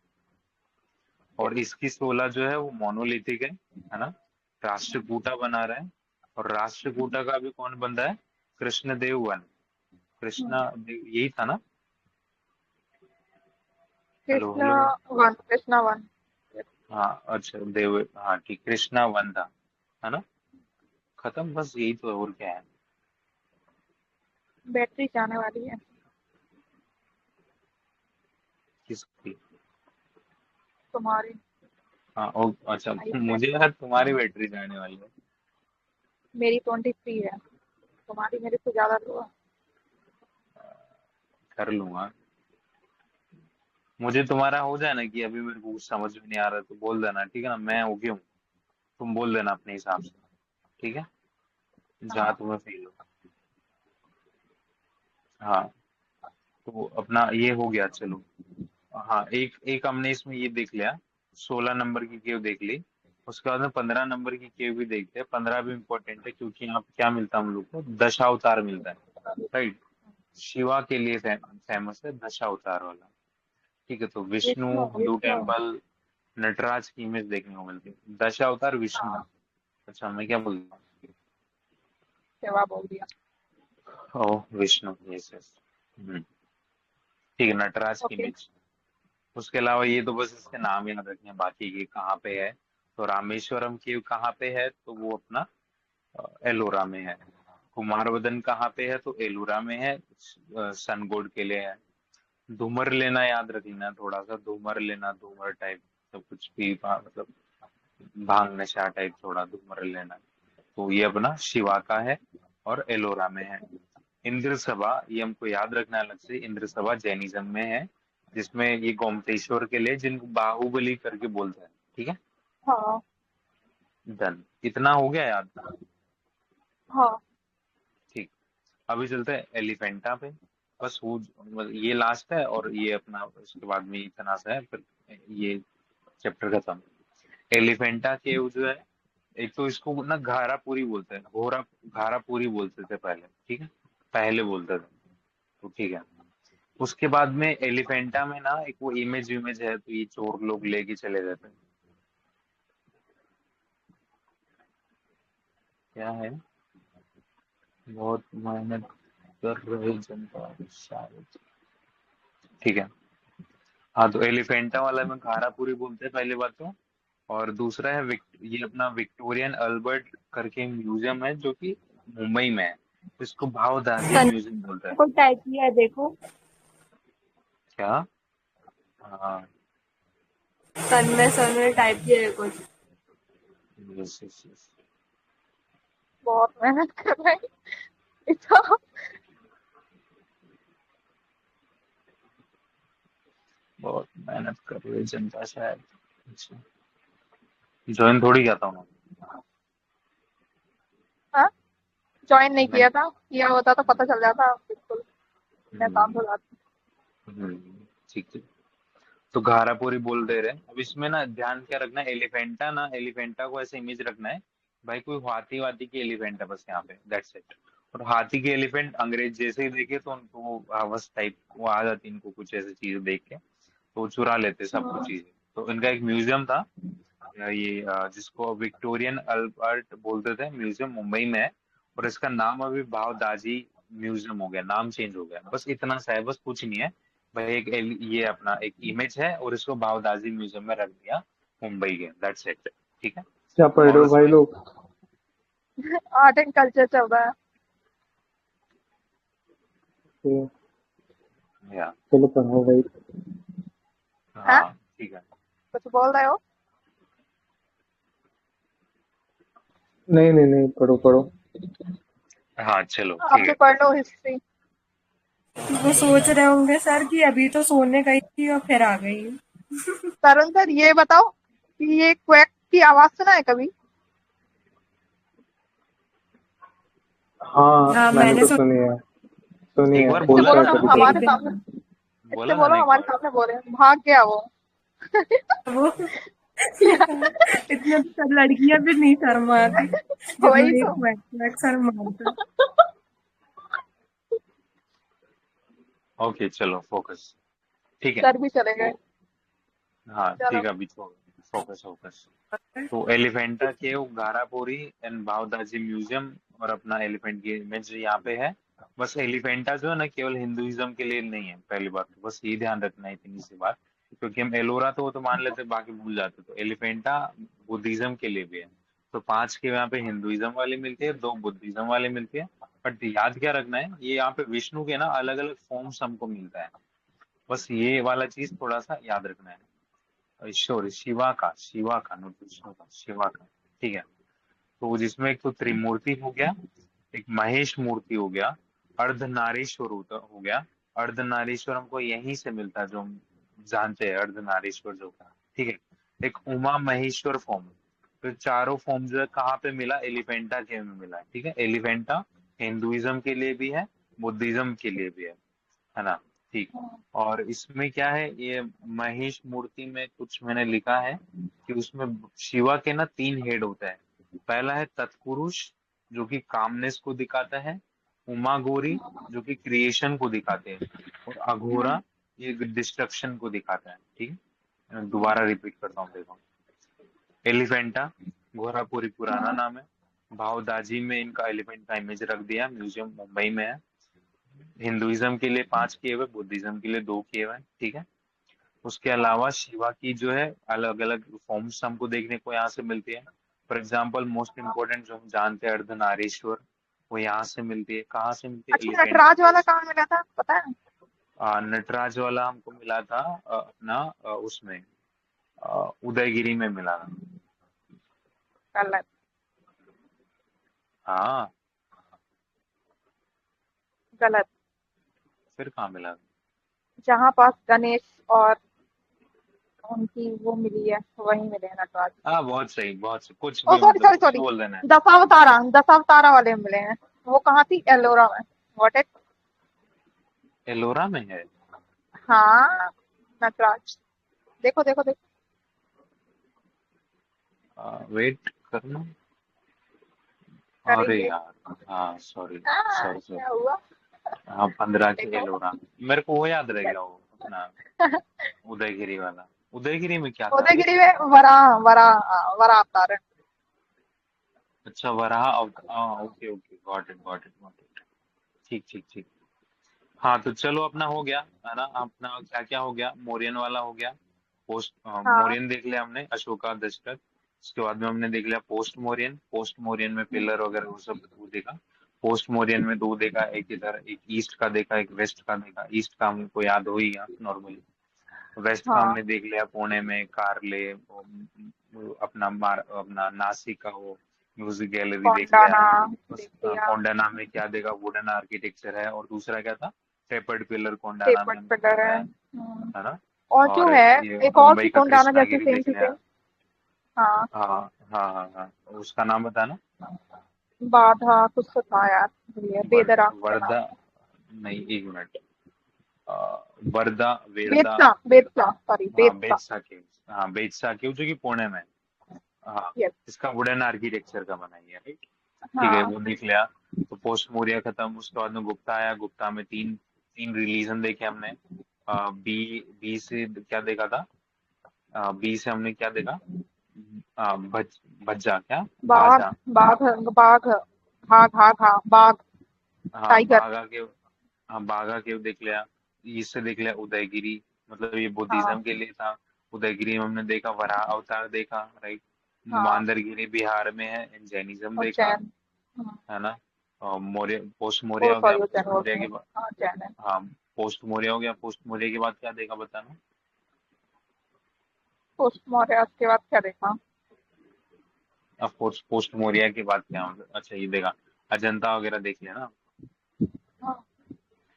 S1: और इसकी 16 जो है वो मोनोलिथिक है ना, राष्ट्रकूटा बना रहे हैं। और राष्ट्रकूटा का भी कौन बंदा है, कृष्णदेव वन,
S2: हम्म,
S1: कृष्णा देव यही था ना। Hello
S2: Krishna
S1: hello.
S2: One, Krishna one. yes।
S1: हाँ अच्छा देव, हाँ ठीक, कृष्णा वन था, है ना। खत्म, बस यही तो है, और क्या है।
S2: बैटरी जाने वाली है
S1: किसकी।
S2: तुम्हारी।
S1: हाँ ओ, अच्छा
S2: आई है।
S1: मुझे लगा तुम्हारी बैटरी जाने वाली है।
S2: मेरी 23 है, तुम्हारी मेरे से ज्यादा लो है।
S1: कर लूंगा। मुझे तुम्हारा हो जाए ना कि अभी मेरे को कुछ समझ में नहीं आ रहा तो बोल देना, ठीक है ना, मैं ओके हूँ। तुम बोल देना अपने हिसाब से, ठीक है, जहाँ
S2: हाँ।
S1: तुम्हें फील हो। हाँ तो अपना ये हो गया, चलो। हाँ एक एक हमने इसमें ये देख लिया, 16 नंबर की केव देख ली। उसके बाद में 15 नंबर की केव भी देखते हैं। 15 भी इम्पोर्टेंट है क्योंकि यहाँ पे क्या मिलता है हम लोग को, दशावतार मिलता है, राइट। शिवा के लिए फेमस है दशावतार वाला। ठीक है, तो विष्णु,
S2: विष्णु
S1: हिंदू
S2: विष्णु।
S1: टेम्पल, नटराज की इमेज देखने को मिलती है, दशावतार विष्णु।
S2: हाँ,
S1: अच्छा मैं क्या बोलता
S2: सेवा बोल दिया।
S1: हूँ, ओ विष्णु, यस यस। ठीक है, नटराज की
S2: ओके।
S1: इमेज। उसके अलावा ये तो बस इसके नाम याद रखने हैं, बाकी ये कहाँ पे है। तो रामेश्वरम की कहाँ पे है, तो वो अपना एलोरा में है। कुमारवदन कहाँ पे है, तो एलोरा में है, सनगोड के लिए है। धूमर लेना याद रख लेना थोड़ा सा, धूमर लेना, धूमर टाइप, सब कुछ भी मतलब भांग नशा टाइप, थोड़ा धूमर लेना। तो ये अपना शिवा का है और एलोरा में है। इंद्र सभा ये हमको याद रखना है अलग से, इंद्र सभा जैनिज्म में है, जिसमें ये गोमतेश्वर के लिए जिनको बाहुबली करके बोलते हैं, ठीक है।
S2: हाँ।
S1: डन, इतना हो गया याद।
S2: हाँ।
S1: ठीक, अभी चलते हैं एलिफेंटा पे। बस वो ये लास्ट है, और ये अपना उसके बाद में इतना सा है, फिर ये चैप्टर खत्म। एलिफेंटा केव जो है, एक तो इसको ना घारापुरी बोलते हैं, घोरा घारापुरी बोलते थे पहले, ठीक है, पहले बोलते थे, तो ठीक है। उसके बाद में एलिफेंटा में ना एक वो इमेज इमेज है, तो ये चोर लोग लेके चले जाते हैं, क्या है, बहुत मेहनत कर रहे जनता शायद, ठीक है। हाँ तो एलिफेंटा वाला में घारापुरी बोलते हैं पहली बात तो। और दूसरा है ये अपना विक्टोरियन अल्बर्ट करके म्यूजियम है जो कि मुंबई में है, इसको भावदासी
S3: सन
S1: म्यूजियम बोलता है।
S3: को टाइप किया है देखो।
S1: क्या, हाँ
S3: सन में टाइप किया है कुछ।
S1: यस यस यस,
S2: बहुत मेहनत कर रहे हैं इतना।
S1: बहुत मेहनत कर रही है जनता शायद। अच्छा, ज्वाइन थोड़ी किया था उन्होंने।
S2: हाँ, ज्वाइन नहीं
S1: मैं
S2: किया था, किया होता तो पता चल जाता बिल्कुल। मैं काम
S1: हम्म,
S2: हो जाती।
S1: ठीक है। तो घारापुरी बोल दे रहे हैं। अब इसमें ना ध्यान क्या रखना है, एलिफेंटा ना, एलिफेंटा को ऐसे इमेज रखना है भाई, कोई हाथी वाथी की एलिफेंट है बस यहाँ पे, दैट्स इट। और हाथी की एलिफेंट अंग्रेज जैसे ही देखे तो उनको वो हवस टाइप वो आ जाती, इनको कुछ ऐसी चीज देख के तो वो चुरा लेते सब कुछ चीजें। तो इनका एक म्यूजियम था, ये जिसको विक्टोरियन अल्बर्ट बोलते थे, म्यूजियम मुंबई में है। और इसका नाम अभी भावदाजी म्यूजियम हो गया, नाम चेंज हो गया, बस इतना सा है, बस कुछ नहीं है भाई। ये अपना एक इमेज है और इसको भावदाजी म्यूजियम में रख दिया मुंबई के, दैट्स इट, ठीक है।
S4: क्या पढ़ रहे
S1: और
S4: हो भाई
S1: उसमें
S4: लोग?
S2: आर्ट एंड कल्चर चल रहा है।
S4: तो
S1: या
S4: चलो पढ़ाओ भाई।
S2: हाँ,
S1: हाँ ठीक है।
S2: कुछ बोल रहे हो?
S4: नहीं नहीं नहीं, पढ़ो पढ़ो।
S1: हाँ चलो
S2: आप
S1: ठीक
S2: भी
S1: है।
S2: पढ़ लो हिस्ट्री।
S3: वो सोच रहे होंगे सर कि अभी तो सोने गई थी और फिर आ गई।
S2: तरुण सर ये बताओ कि ये क्वैक की आवाज सुना है कभी?
S4: हाँ
S3: हाँ
S4: मैंने
S3: मैंने
S4: तो सुनी है, सुनी
S1: एक
S4: है,
S1: बार
S2: इससे
S1: बोला
S4: पूछता
S2: बोलो
S4: है
S1: ना,
S2: ना
S4: कभी
S3: एक
S2: हमारे
S4: कभी।
S2: सामने,
S3: दिन
S2: इससे
S1: बोला था
S2: बोलो
S1: ना एक
S2: हमारे
S1: बार।
S2: सामने बोले भाग गया वो।
S3: वो इतने तो सब लड़कियां भी नहीं शर्माती जितना
S2: वही
S3: एक
S2: तो।
S3: वैक शर्माता।
S1: ओके चलो फोकस। ठीक है
S2: सर भी चले गए।
S1: तो हाँ ठीक
S2: चलो।
S1: है, अभी फोकस फोकस। तो एलिफेंटा केव, गारापोरी एंड भावदाजी म्यूजियम, और अपना एलिफेंट की इमेज यहाँ पे है। बस एलिफेंटा जो है ना, केवल हिंदुइज्म के लिए नहीं है, पहली बात तो बस ये ध्यान रखना है इतनी सी बात। क्योंकि हम एलोरा तो वो तो मान लेते बाकी भूल जाते, तो एलिफेंटा बुद्धिज्म के लिए भी है। तो 5 के यहाँ पे हिंदुइज्म वाली मिलती है, 2 बुद्धिज्म वाली मिलती है। बट याद क्या रखना है, ये यहाँ पे विष्णु के ना अलग अलग फॉर्म्स हमको मिलता है। बस ये वाला चीज थोड़ा सा याद रखना है। सॉरी, शिवा का नोट, विष्णु का, शिवा का। ठीक है। तो जिसमें एक तो त्रिमूर्ति हो गया, एक महेश मूर्ति हो गया, अर्धनारीश्वर हो गया। अर्धनारीश्वर हमको यहीं से मिलता है, जो हम जानते हैं अर्धनारीश्वर जो का। ठीक है। एक उमा महेश्वर फॉर्म। तो चारों फॉर्म जो है कहाँ पे मिला, एलिफेंटा के में मिला है। ठीक है। एलिफेंटा हिंदुइज्म के लिए भी है, बुद्धिज्म के लिए भी है ना। ठीक। और इसमें क्या है, ये महेश मूर्ति में कुछ मैंने लिखा है कि उसमें शिवा के ना 3 हेड होता है। पहला है तत्पुरुष, जो कि कामनेस को दिखाता है। उमा गौरी, जो कि क्रिएशन को दिखाते हैं। और अघोरा, ये डिस्ट्रक्शन को दिखाता है। ठीक है। मैं दोबारा रिपीट करता हूँ, देखो। एलिफेंटा, घोरापुरी पुराना नाम है। भावदाजी में इनका एलिफेंट का इमेज रख दिया, म्यूजियम मुंबई में है। हिंदुइज्म के लिए 5 किए हुए, बुद्धिज्म के लिए 2 किए हुए, ठीक है। उसके अलावा शिवा की जो है अलग अलग फॉर्म्स हमको देखने को यहाँ से मिलती है। फॉर एग्जाम्पल मोस्ट इम्पोर्टेंट जो हम जानते हैं अर्धनारीश्वर, वो यहाँ से मिलती है। कहाँ से मिलती है,
S2: अच्छा
S1: एलिफेंटा
S2: नटराज वाला
S1: केव्स।
S2: कहाँ मिला था पता है?
S1: नटराज वाला हमको मिला था अपना उसमें उदयगिरी में मिला था।
S2: गलत।
S1: हाँ।
S2: गलत।
S1: फिर कहाँ मिला था?
S2: जहाँ पास गणेश और उनकी वो मिली है वहीं मिले हैं नटराज।
S1: हाँ बहुत सही, बहुत सही, कुछ
S2: ओ
S1: भी
S2: सॉरी
S1: मतलब
S2: सॉरी
S1: कुछ भी
S2: सॉरी,
S1: बोल देना है।
S2: दशावतारा, दशावतारा वाले मिले हैं। वो कहाँ थी? एलोरा में। What it.
S1: एलोरा में है?
S2: हाँ नटराज। देखो देखो देखो।
S1: वेट करना। अरे
S2: करेंगे।
S1: यार, हाँ सॉरी,
S2: हाँ
S1: सॉरी
S2: क्या
S1: सॉरी।
S2: हुआ?
S1: हाँ 15 के
S2: देखो।
S1: एलोरा। मेरे को वो याद रह गया, वो अपना उदयगिरी वाला। उदयगिरी में क्या था रे?
S2: उदयगिरी में वरा वरा वरा अवतार है।
S1: अच्छा, Varaha okay okay, got it got it got it. ठीक ठीक ठीक। हाँ तो चलो, अपना हो गया है ना, अपना क्या क्या हो गया, मोरियन वाला हो गया। पोस्ट
S2: हाँ
S1: मोरियन देख लिया हमने, अशोका दशरथ। उसके बाद में हमने देख लिया पोस्ट मोरियन। पोस्ट मोरियन में पिलर वगैरह वो सब वो देखा। पोस्ट मोरियन में 2 देखा, एक इधर, एक ईस्ट का देखा, एक वेस्ट का देखा। ईस्ट का हमको याद हो ही गया नॉर्मली। वेस्ट का
S2: हाँ।
S1: हमने देख लिया, पुणे में कारले, अपना नासिक का वो म्यूजिक गैलरी देख लिया।
S2: कोंडाना
S1: बस
S2: देख लिया।
S1: कोंडाना में क्या देखा, वुडन आर्किटेक्चर है। और दूसरा क्या था, टेपर्ड पिलर कोंडाना में
S2: टेपट
S1: हमको
S2: पिलर
S1: देखा
S2: है।
S1: है ना।
S2: और जो
S1: और
S2: है
S1: ये
S2: एक और थी
S1: मुंबई का
S2: कोंडाना जैसी
S1: कृष्णागिरी
S2: सेम
S1: देख
S2: टू
S1: लिया।
S2: सेम। हाँ।
S1: हाँ हाँ हाँ हाँ, उसका नाम बताना।
S2: बाधा कुछ तो था यार, भूलिए, बेदरा क्या नाम
S1: वर्धा,
S2: था।
S1: नहीं एक मिनट। अ, वर्धा, वेरदा।
S2: बेतसा बेतसा सॉरी
S1: हाँ
S2: बेतसा।
S1: बेतसा केव, हाँ बेतसा केव जो कि पुणे में है। हाँ।
S2: यस।
S1: इसका वुडन आर्किटेक्चर का बनाई है, राइट। ठीक है,
S2: हाँ
S1: वो देख लिया। तो पोस्ट मौर्य खत्म, उसके बाद में गुप्ता आया। गुप्ता में तीन तीन रिलीजन देखे हमने। बी बी से क्या देखा था, बी से हमने क्या देखा, भज्जा क्या,
S2: बाघ।
S1: भाजा।
S2: बाघ। बाघ। घा घा घा बाघ।
S1: हाँ
S2: टाइगर।
S1: बागा के, हाँ बागा केव देख लिया। इससे देख लिया उदयगिरी, मतलब ये
S2: हाँ
S1: बुद्धिज्म के लिए था। उदयगिरी में हमने देखा वराह अवतार देखा, राइट।
S2: हाँ।
S1: मांदरगिरी बिहार में है, जैनिज्म देखा,
S2: उज्जैन।
S1: है ना। और मौर्य, पोस्ट मौर्य
S2: ओ
S1: हो गया।
S2: सॉरी उज्जैन
S1: पोस्ट
S2: बोल
S1: मौर्य
S2: रही
S1: के
S2: हूँ।
S1: बाद,
S2: हाँ उज्जैन है।
S1: हाँ पोस्ट मौर्य हो गया। पोस्ट मौर्य के बाद क्या देखा बताना।
S2: पोस्ट मौर्य के बाद क्या देखा?
S1: ऑफ कोर्स पोस्ट मौर्य के बाद क्या मतलब, अच्छा ये देखा, अजंता वगैरह देख लिया ना।
S2: हाँ,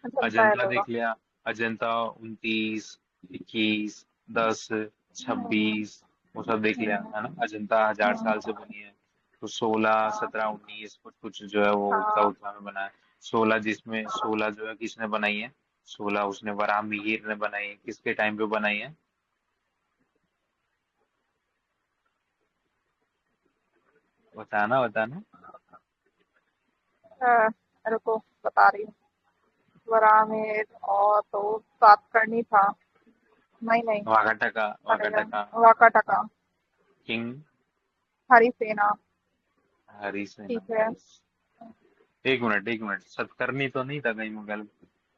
S2: अजंता
S1: अजंता
S2: एलोरा।
S1: देख लिया। अजंता 29, 21, 10,
S2: हम्म,
S1: 26, वो सब देख लिया
S2: हम्म,
S1: है ना। अजंता 1000 साल से
S2: हम्म,
S1: बनी है। तो 16,
S2: हाँ
S1: 17, 19 कुछ कुछ जो है वो उत्तरा
S2: हाँ
S1: उत्तरा में बना है। 16 जिसमें 16 जो है किसने बनाई है? 16 उसने वराहमिहिर ने बनाई है। किसके टाइम पे बनाई है? बताना बताना।
S2: रुको बता रही हूँ। वरामेर और तो सातकर्णी था। नहीं नहीं,
S1: वाकाटका
S2: अरे
S1: वाकाटका
S2: वाकाटका।
S1: किंग
S2: हरिसेना।
S1: हरिसेना।
S2: ठीक है।
S1: एक मिनट, सतकर्णी तो नहीं था कहीं मुगल?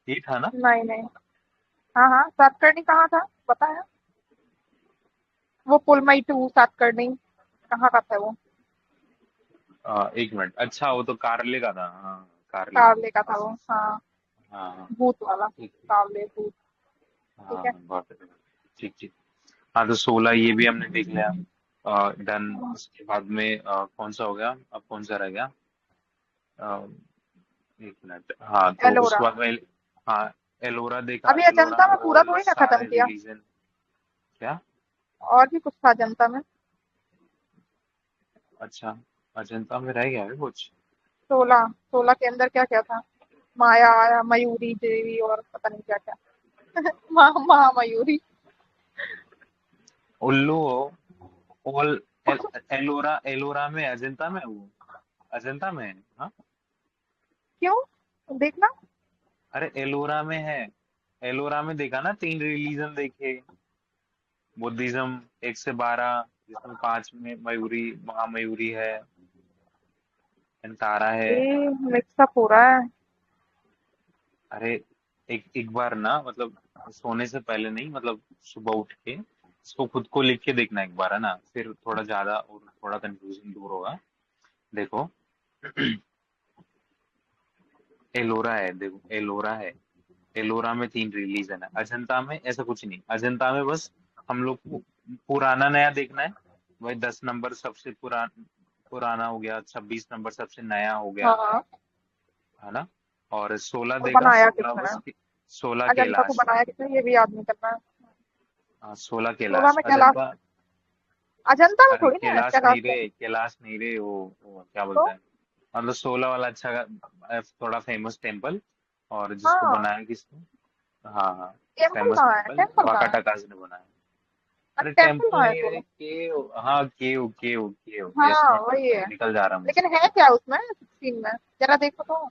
S1: ये था ना?
S2: नहीं नहीं, हाँ हाँ, सातकर्णी कहाँ था बताया? वो पुलमई टू सातकर्णी कहाँ का था वो?
S1: एक मिनट, अच्छा वो तो कार्ले का था, हाँ कार्ले।
S2: कावले का था वो, हाँ।
S1: हाँ हाँ
S2: भूत वाला।
S1: ठीक।
S2: कावले भूत। ठीक
S1: हाँ
S2: है।
S1: बहुत बढ़िया। ठीक ठीक। हाँ तो 16 ये भी हमने देख लिया। डन। उसके बाद में कौन सा हो गया, अब कौन सा रह गया? अ, एक मिनट, हाँ तो उसके
S2: एलोरा।
S1: बाद में, हाँ एलोरा देखा।
S2: अभी
S1: एलोरा
S2: अजंता
S1: में
S2: में पूरा
S1: ऑल
S2: थोड़ी ना खत्म
S1: सारे
S2: किया।
S1: रिलीजन। क्या?
S2: और भी कुछ था अजंता में।
S1: अच्छा, अजंता में रह गया है कुछ?
S2: 16, 16 के अंदर क्या क्या था? माया आया, मयूरी देवी और पता नहीं क्या क्या। महामयूरी।
S1: उल्लू हो। ऑल एलोरा, एलोरा में अजंता में है वो? अजंता में है हाँ।
S2: क्यों देखना।
S1: अरे एलोरा में है। एलोरा में देखा ना, 3 रिलीजन देखे। बुद्धिज्म 1 से 12, जिसमें 5 में मयूरी महामयूरी है, तारा है।
S2: ये मिक्सअप हो रहा है।
S1: अरे एक एक बार ना मतलब, सोने से पहले नहीं मतलब, सुबह उठ के इसको खुद को लिख के देखना एक बार, है ना, फिर थोड़ा ज्यादा और थोड़ा कंफ्यूजन दूर होगा। देखो, एलोरा है, देखो एलोरा है। एलोरा में 3 रिलीजन है। अजंता में ऐसा कुछ नहीं। अजंता में बस हम लोग को पुराना नया देखना है। वही 10 नंबर सबसे पुराना हो गया, 26 नंबर सबसे नया हो गया,
S2: हाँ।
S1: है ना। और 16
S2: और
S1: देगा,
S2: बनाया
S1: 16
S2: किसने
S1: बस
S2: है?
S1: 16
S2: अजंता को
S1: कैलाश।
S2: बनाया किसने ये भी याद नहीं करना है।
S1: हाँ 16
S2: 16
S1: कैलाश
S2: में कैलाश।
S1: अजंता।
S2: अजंता में
S1: अरे
S2: थोड़ी ना है
S1: कैलाश
S2: कैलाश
S1: नहीं
S2: तो।
S1: रे, कैलाश नहीं रे, वो क्या
S2: तो
S1: बोलता है, मतलब 16 वाला अच्छा थोड़ा फेमस टेम्पल। और जिसको
S2: हाँ,
S1: बनाया किसने? हाँ हाँ,
S2: टेम्पल
S1: फेमस
S2: कहाँ है,
S1: टेम्पल
S2: टेम्पल कहाँ है?
S1: वाकाटाकाज ने बनाया। अरे
S2: टेम्पल
S1: टेम्पल
S2: कहाँ है
S1: नहीं रे,
S2: 16?
S1: केव, हाँ केव केव केव, यस
S2: हाँ
S1: नॉट
S2: वही
S1: टेम्पल,
S2: है।
S1: निकल जा रहा मुझसे।
S2: लेकिन है क्या उसमें 16 में? जरा देखो तो।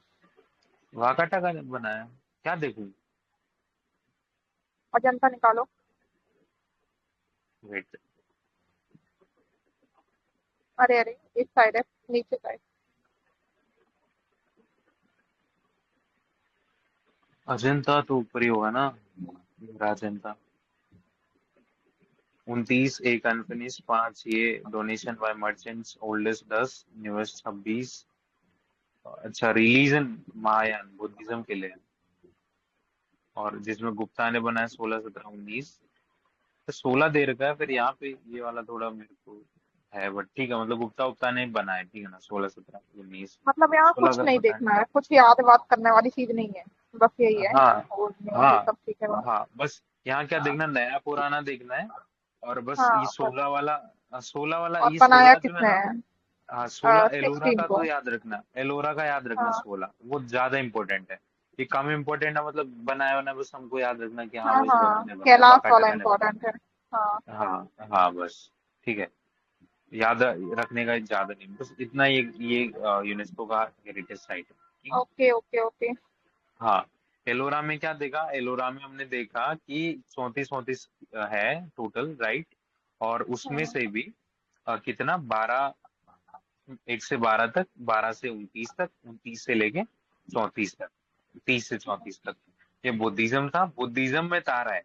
S1: वाकाटाका ने बनाया, क्या देखूं?
S2: अजंता निकालो।
S1: वेट।
S2: अरे अरे, इस साइड है, नीचे साइड।
S1: अजंता तो ऊपर ही होगा ना, राजंता। 29, एक अनफिनिश 5, ये donation by merchants, oldest 10, newest 26। अच्छा रिलीजन महायान बुद्धिज्म के लिए, और जिसमें गुप्ता ने बनाया 16, 17, 19। तो 16 दे रखा है, फिर यहाँ पे ये वाला थोड़ा मेरे को है, बट ठीक है, मतलब गुप्ता गुप्ता ने बनाया, ठीक है ना, 16, 17, 19,
S2: मतलब यहाँ
S1: 16
S2: कुछ
S1: अगर
S2: नहीं
S1: बनाया।
S2: देखना है, कुछ याद बात करने वाली चीज नहीं है। बस यही है।
S1: हाँ
S2: और नहीं,
S1: हाँ
S2: सब ठीक है बस।
S1: हाँ, बस यहाँ क्या
S2: हाँ
S1: देखना, नया पुराना देखना है। और बस ये
S2: हाँ बस।
S1: 16 वाला, 16 वाला,
S2: और
S1: ये
S2: बनाया
S1: 16 जो है
S2: किसने
S1: ना।
S2: है?
S1: हाँ 16 एलोरा
S2: 16
S1: का तो
S2: को।
S1: याद रखना, एलोरा का याद रखना,
S2: हाँ
S1: 16 वो ज्यादा इंपॉर्टेंट है। ये कम इंपॉर्टेंट है, मतलब बनाया होना, बस हमको याद रखना कि हाँ
S2: हाँ
S1: भाई
S2: हाँ,
S1: ने बनाया,
S2: कैलाश वाला
S1: वाकाटका ने
S2: इम्पोर्टेंट है। हाँ।
S1: बनाया। हाँ हाँ बस, ठीक है। याद रखने का ज्यादा नहीं, बस इतना, ये यूनेस्को का हेरिटेज साइट है, ठीक है।
S2: Okay okay okay.
S1: हाँ एलोरा में क्या देखा? एलोरा में हमने देखा कि 34 है टोटल, राइट। और उसमें
S2: हम्म,
S1: से भी कितना, 12, 1 से 12 तक, 12 से 29 तक, 29 से लेके 34 तक, 30 से 34 तक, ये बुद्धिज्म था। बुद्धिज्म में तारा है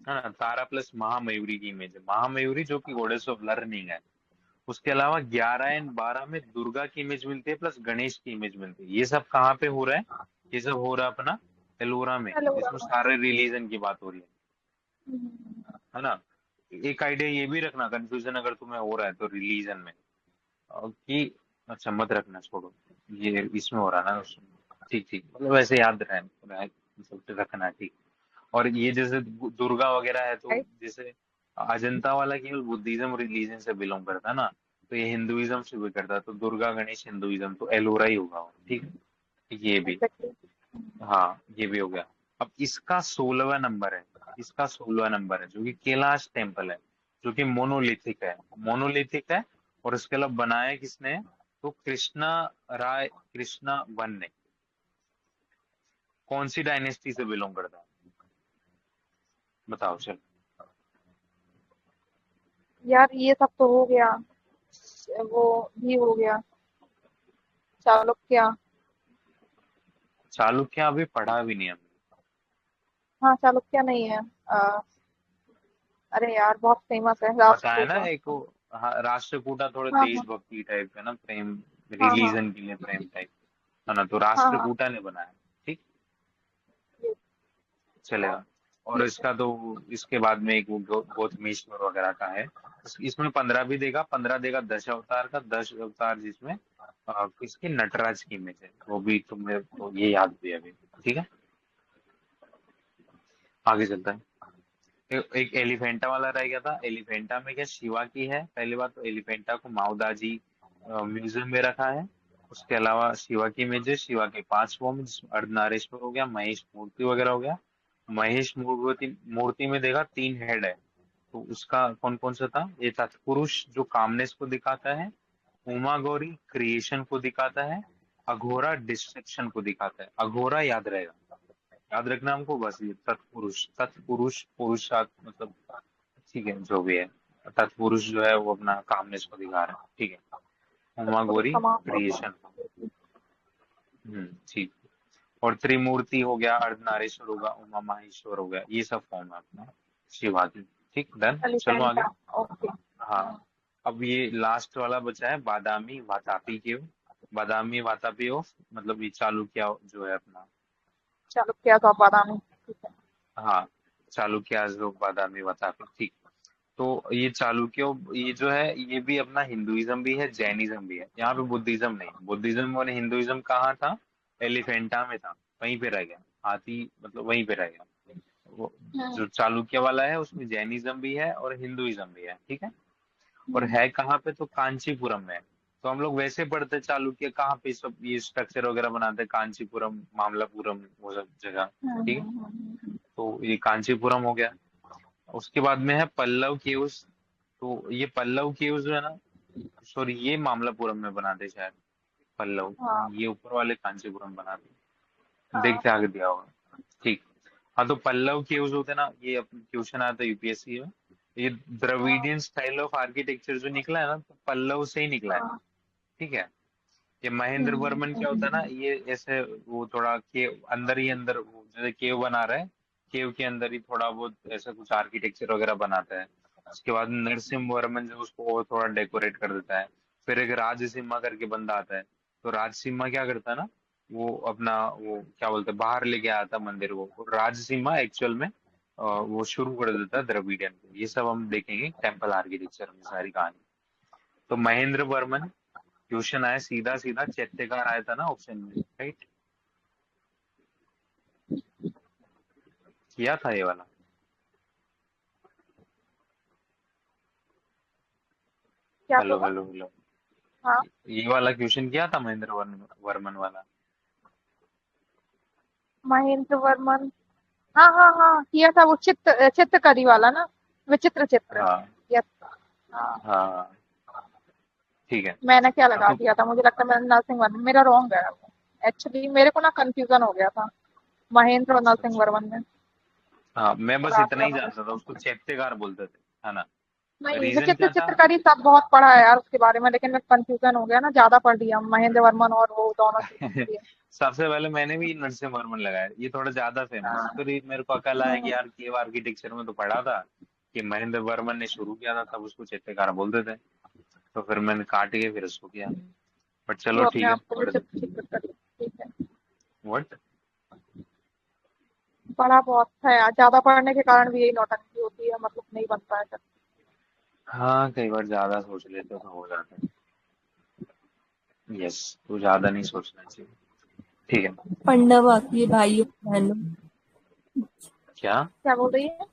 S1: ना, तारा प्लस महामयूरी की इमेज है, महामयूरी जो कि गॉडेस ऑफ लर्निंग है। उसके अलावा 11 एंड 12 में दुर्गा की इमेज मिलती है, प्लस गणेश की इमेज मिलती है। ये सब कहाँ पे हो रहा है? ये सब हो रहा है अपना एलोरा में,
S2: हेलो।
S1: जिसमें सारे रिलीजन की बात हो रही है ना। एक आइडिया ये भी रखना, कंफ्यूजन अगर तुम्हें हो रहा है तो रिलीजन में, कि अच्छा मत रखना, छोड़ो, ये इसमें हो रहा ना ठीक ठीक, मतलब वैसे याद मतलब रखना, ठीक। और ये जैसे दुर्गा वगैरह है, तो
S2: राइट।
S1: जैसे अजंता वाला केवल बुद्धिज्म रिलीजन से बिलोंग करता है ना, तो ये हिंदुइज्म से भी करता है, तो दुर्गा गणेश हिंदुइज्म, तो एलोरा ही होगा वो, ठीक है, ये भी।
S2: एग्जैक्टली।
S1: हाँ ये भी हो गया। अब इसका 16वां नंबर है, इसका 16वां नंबर है, जो कि कैलाश टेम्पल है, जो कि मोनोलिथिक है, मोनोलिथिक है। और इसके अलावा बनाया किसने है? तो कृष्णा वन ने। कौन सी डायनेस्टी से बिलोंग करता है, बताओ चलो।
S2: यार ये सब तो हो गया, वो भी हो गया, चालुक्य।
S1: चालुक्य अभी पढ़ा भी नहीं हमने।
S2: हाँ चालुक्य नहीं है। अरे यार बहुत फेमस है
S1: बताया ना
S2: राष्ट्रकूट।
S1: एक वो, हाँ, राष्ट्रकूटा थोड़े
S2: हाँ हाँ
S1: देशभक्ति टाइप है ना, प्रेम,
S2: हाँ हाँ
S1: रिलीजन के लिए प्रेम टाइप, है ना, तो
S2: हाँ हाँ।
S1: राष्ट्रकूटा ने बनाया, ठीक,
S2: ये
S1: चलेगा। और
S2: ठीक है।
S1: इसका तो इसके बाद में एक वो गौतमेश्वर वगैरह का है। इसमें 15 भी देगा, 15 देगा 10 अवतार का, 10 अवतार जिसमें किसके, नटराज की इमेज है, वो भी तुम्हें तो ये याद भी है अभी, ठीक है। आगे चलता है। एक एलिफेंटा वाला रह गया था। एलिफेंटा में क्या शिवा की है, पहली बात तो एलिफेंटा को माउदाजी म्यूजियम में रखा है। उसके अलावा शिवा की इमेज है, शिवा के 5 फॉर्म, अर्धनारीश्वर हो गया, महेश मूर्ति वगैरह हो गया। महेश मूर्ति मूर्ति में देखा 3 हेड है, तो उसका कौन कौन सा था, ये तत्पुरुष जो कामनेस को दिखाता है, उमा गौरी क्रिएशन को दिखाता है, अघोरा डिस्ट्रक्शन को दिखाता है। अघोरा याद रहेगा, याद रखना हमको बस, ये तत्पुरुष, तत्पुरुष पुरुषार्थ मतलब, ठीक है जो भी है, तत्पुरुष जो है वो अपना कामनेस को दिखा रहा है, ठीक है। उमा
S2: पुरुष
S1: गौरी
S2: समाप्त होगा।
S1: क्रिएशन, ठीक। और त्रिमूर्ति हो गया, अर्धनारीश्वर होगा, उमा माहेश्वर हो गया, ये सब फॉर्म है अपना शिवा की, ठीक, डन, चलो आगे।
S2: एलिफेंटा। ओके।
S1: हाँ, अब ये लास्ट वाला बचा है, बादामी वातापी केव। बादामी वातापी ऑफ मतलब ये चालुक्य जो है अपना,
S2: चालुक्य का बादामी। ठीक है।
S1: हाँ, चालुक्य लोग बादामी वातापी, ठीक। तो ये चालुक्य, ये जो है ये भी अपना हिंदुइज्म भी है, जैनिज्म भी है, यहाँ पे बुद्धिज्म नहीं। बुद्धिज्म और हिंदुइज्म कहाँ था, एलिफेंटा में था, वहीं पे रह गया, हाथी मतलब वहीं पे रह गया। वो
S2: हम्म
S1: जो चालुक्य वाला है उसमें जैनिज्म भी है और हिंदुइज्म भी है, ठीक है। और
S2: हम्म।
S1: है कहाँ पे, तो कांचीपुरम में। तो हम लोग वैसे पढ़ते हैं चालुक्य कहाँ पे सब ये स्ट्रक्चर वगैरह बनाते हैं, कांचीपुरम, मामलापुरम, वो सब जगह, ठीक है।
S2: हम्म।
S1: तो ये कांचीपुरम हो गया। उसके बाद में है पल्लव केव्स। तो ये पल्लव केव्स जो है ना, सॉरी ये मामलापुरम में बनाते शायद पल्लव,
S2: हाँ
S1: ये ऊपर वाले कांचीपुरम बनाते,
S2: हाँ।
S1: देखते आगे दिया होगा, ठीक। हाँ, तो पल्लव केव्स होते हैं ना, ये क्वेश्चन आता है यूपीएससी में। ये
S2: हाँ
S1: द्रविडियन स्टाइल ऑफ आर्किटेक्चर जो निकला है ना, तो पल्लव से ही निकला है,
S2: हाँ।
S1: ठीक है। ये महेंद्र वर्मन क्या होता है ना, ये ऐसे वो थोड़ा केव अंदर ही अंदर, वो जैसे केव बना रहा है, केव के अंदर ही थोड़ा बहुत ऐसा कुछ आर्किटेक्चर वगैरह बनाता है। उसके बाद नरसिम्हा वर्मन जो उसको और थोड़ा डेकोरेट कर देता है। फिर एक राजसिम्हा करके बंदा आता है, तो राजसिम्हा क्या करता है ना, वो अपना वो क्या बोलते हैं, बाहर लेके आता है मंदिर को, और राजसिम्हा एक्चुअल में वो शुरू कर देता है द्रविडियन को। ये सब हम देखेंगे टेम्पल आर्किटेक्चर में सारी कहानी। तो महेंद्र वर्मन, क्वेश्चन आया सीधा सीधा, चैत्यकार आया था ना ऑप्शन में, राइट, किया था ये वाला।
S2: क्या
S1: हेलो
S2: होगा।
S1: हेलो हेलो,
S2: हाँ
S1: ये वाला क्वेश्चन किया था महेंद्र वर्मन वाला।
S2: महेंद्र वर्मन। हाँ हाँ हाँ किया था वो चित्रकारी वाला ना, विचित्र चित्र।
S1: हाँ
S2: यस। हाँ।
S1: हाँ, ठीक है।
S2: मैंने क्या
S1: हाँ
S2: लगा
S1: तो
S2: दिया था, मुझे लगता है मैंने नरसिंह वर्मन, मेरा रॉन्ग है एक्चुअली, मेरे को ना कंफ्यूजन हो गया था महेंद्र और
S1: अच्छा
S2: नरसिंह
S1: अच्छा,
S2: वर्मन में।
S1: हाँ मैं बस
S2: थोड़ा
S1: इतना
S2: थोड़ा
S1: ही
S2: मुझे।
S1: जानता था, उसको चैत्यकार बोलते थे, है ना।
S2: नहीं
S1: रीजन
S2: विचित्र
S1: क्या था,
S2: चित्रकारी सब बहुत पढ़ा है यार उसके बारे में, लेकिन मैं कंफ्यूजन हो गया ना, ज्यादा पढ़ लिया महेंद्र वर्मन और वो दोनों चीजें इसलिए।
S1: सबसे पहले मैंने भी नरसिम्हा वर्मन लगाया, ये थोड़ा ज्यादा फेमस,
S2: हाँ।
S1: फिर ये मेरे को अकल आया कि
S2: हम्म।
S1: यार केव आर्किटेक्चर में तो पढ़ा था कि महेंद्र वर्मन ने शुरू किया था, तब उसको चैत्यकार बोलते थे, तो फिर मैंने काट के फिर उसको किया, बट चलो
S2: वो अपने
S1: ठीक है,
S2: आप को
S1: पढ़ दो।
S2: विचित्र चित्रकारी। ठीक है।
S1: व्हाट,
S2: पढ़ा बहुत था यार, ज्यादा पढ़ने के कारण भी यही नौटंकी होती है, मतलब नहीं बनता है।
S1: हाँ, कई बार ज्यादा सोच लेते हो तो हो जाता है। यस, तो ज्यादा नहीं सोचना चाहिए। ठीक है।
S3: पढ़ना बाकी है भाइयों बहनों।
S1: क्या?
S2: क्या बोल रही है?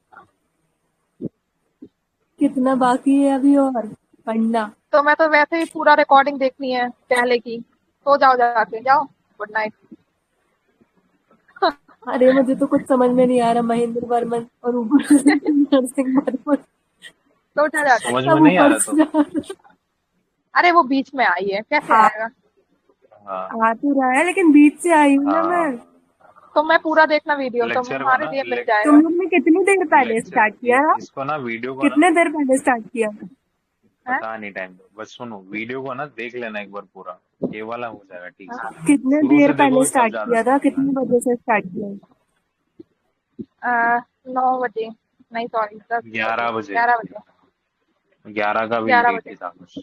S3: कितना बाकी है अभी और पढ़ना।
S2: तो मैं तो वैसे ही पूरा रिकॉर्डिंग देखनी है पहले की। तो जाओ, जाके जाओ। Good night.
S3: अरे मुझे तो कुछ समझ में नहीं आ रहा, महेंद्र वर्मन और ऊपर से नरसिंह वर्मन।
S2: तो उठा जाके।
S1: समझ में
S3: सब
S1: नहीं आ
S3: ऊपर
S1: रहा
S3: से
S1: तो?
S2: अरे वो बीच में आई है, कैसे
S3: आ,
S2: आएगा?
S1: हाँ
S3: आ तो रहा है लेकिन बीच से आई हूँ ना मैं।
S1: हाँ।
S2: तो मैं पूरा देखना वीडियो, तो
S1: लेक्चर को
S2: तुम्हारे
S1: ना
S2: लिए मिल
S3: तुम
S2: जाएगा।
S3: लोग ने कितनी देर पहले
S1: लेक्चर
S3: स्टार्ट किया था?
S1: इसको ना वीडियो को ना
S3: कितने देर पहले स्टार्ट किया था?
S2: है।
S1: पता नहीं टाइम पे, बस सुनो वीडियो को ना देख लेना एक बार पूरा। ये वाला हो जाएगा ठीक से।
S3: कितने
S1: शुरू
S3: देर
S1: से
S3: पहले
S1: देखोगे तब
S3: स्टार्ट
S1: ज्यादा
S3: किया था?
S1: समझ में
S3: कितने
S1: आएगा।
S3: बजे से स्टार्ट किया था?
S2: 9 बजे। नहीं, सॉरी, 10 बजे,
S1: 11 बजे।
S2: 11 बजे।
S1: 11 का भी
S2: 11
S1: लेट
S2: बजे।
S1: ही था कुछ।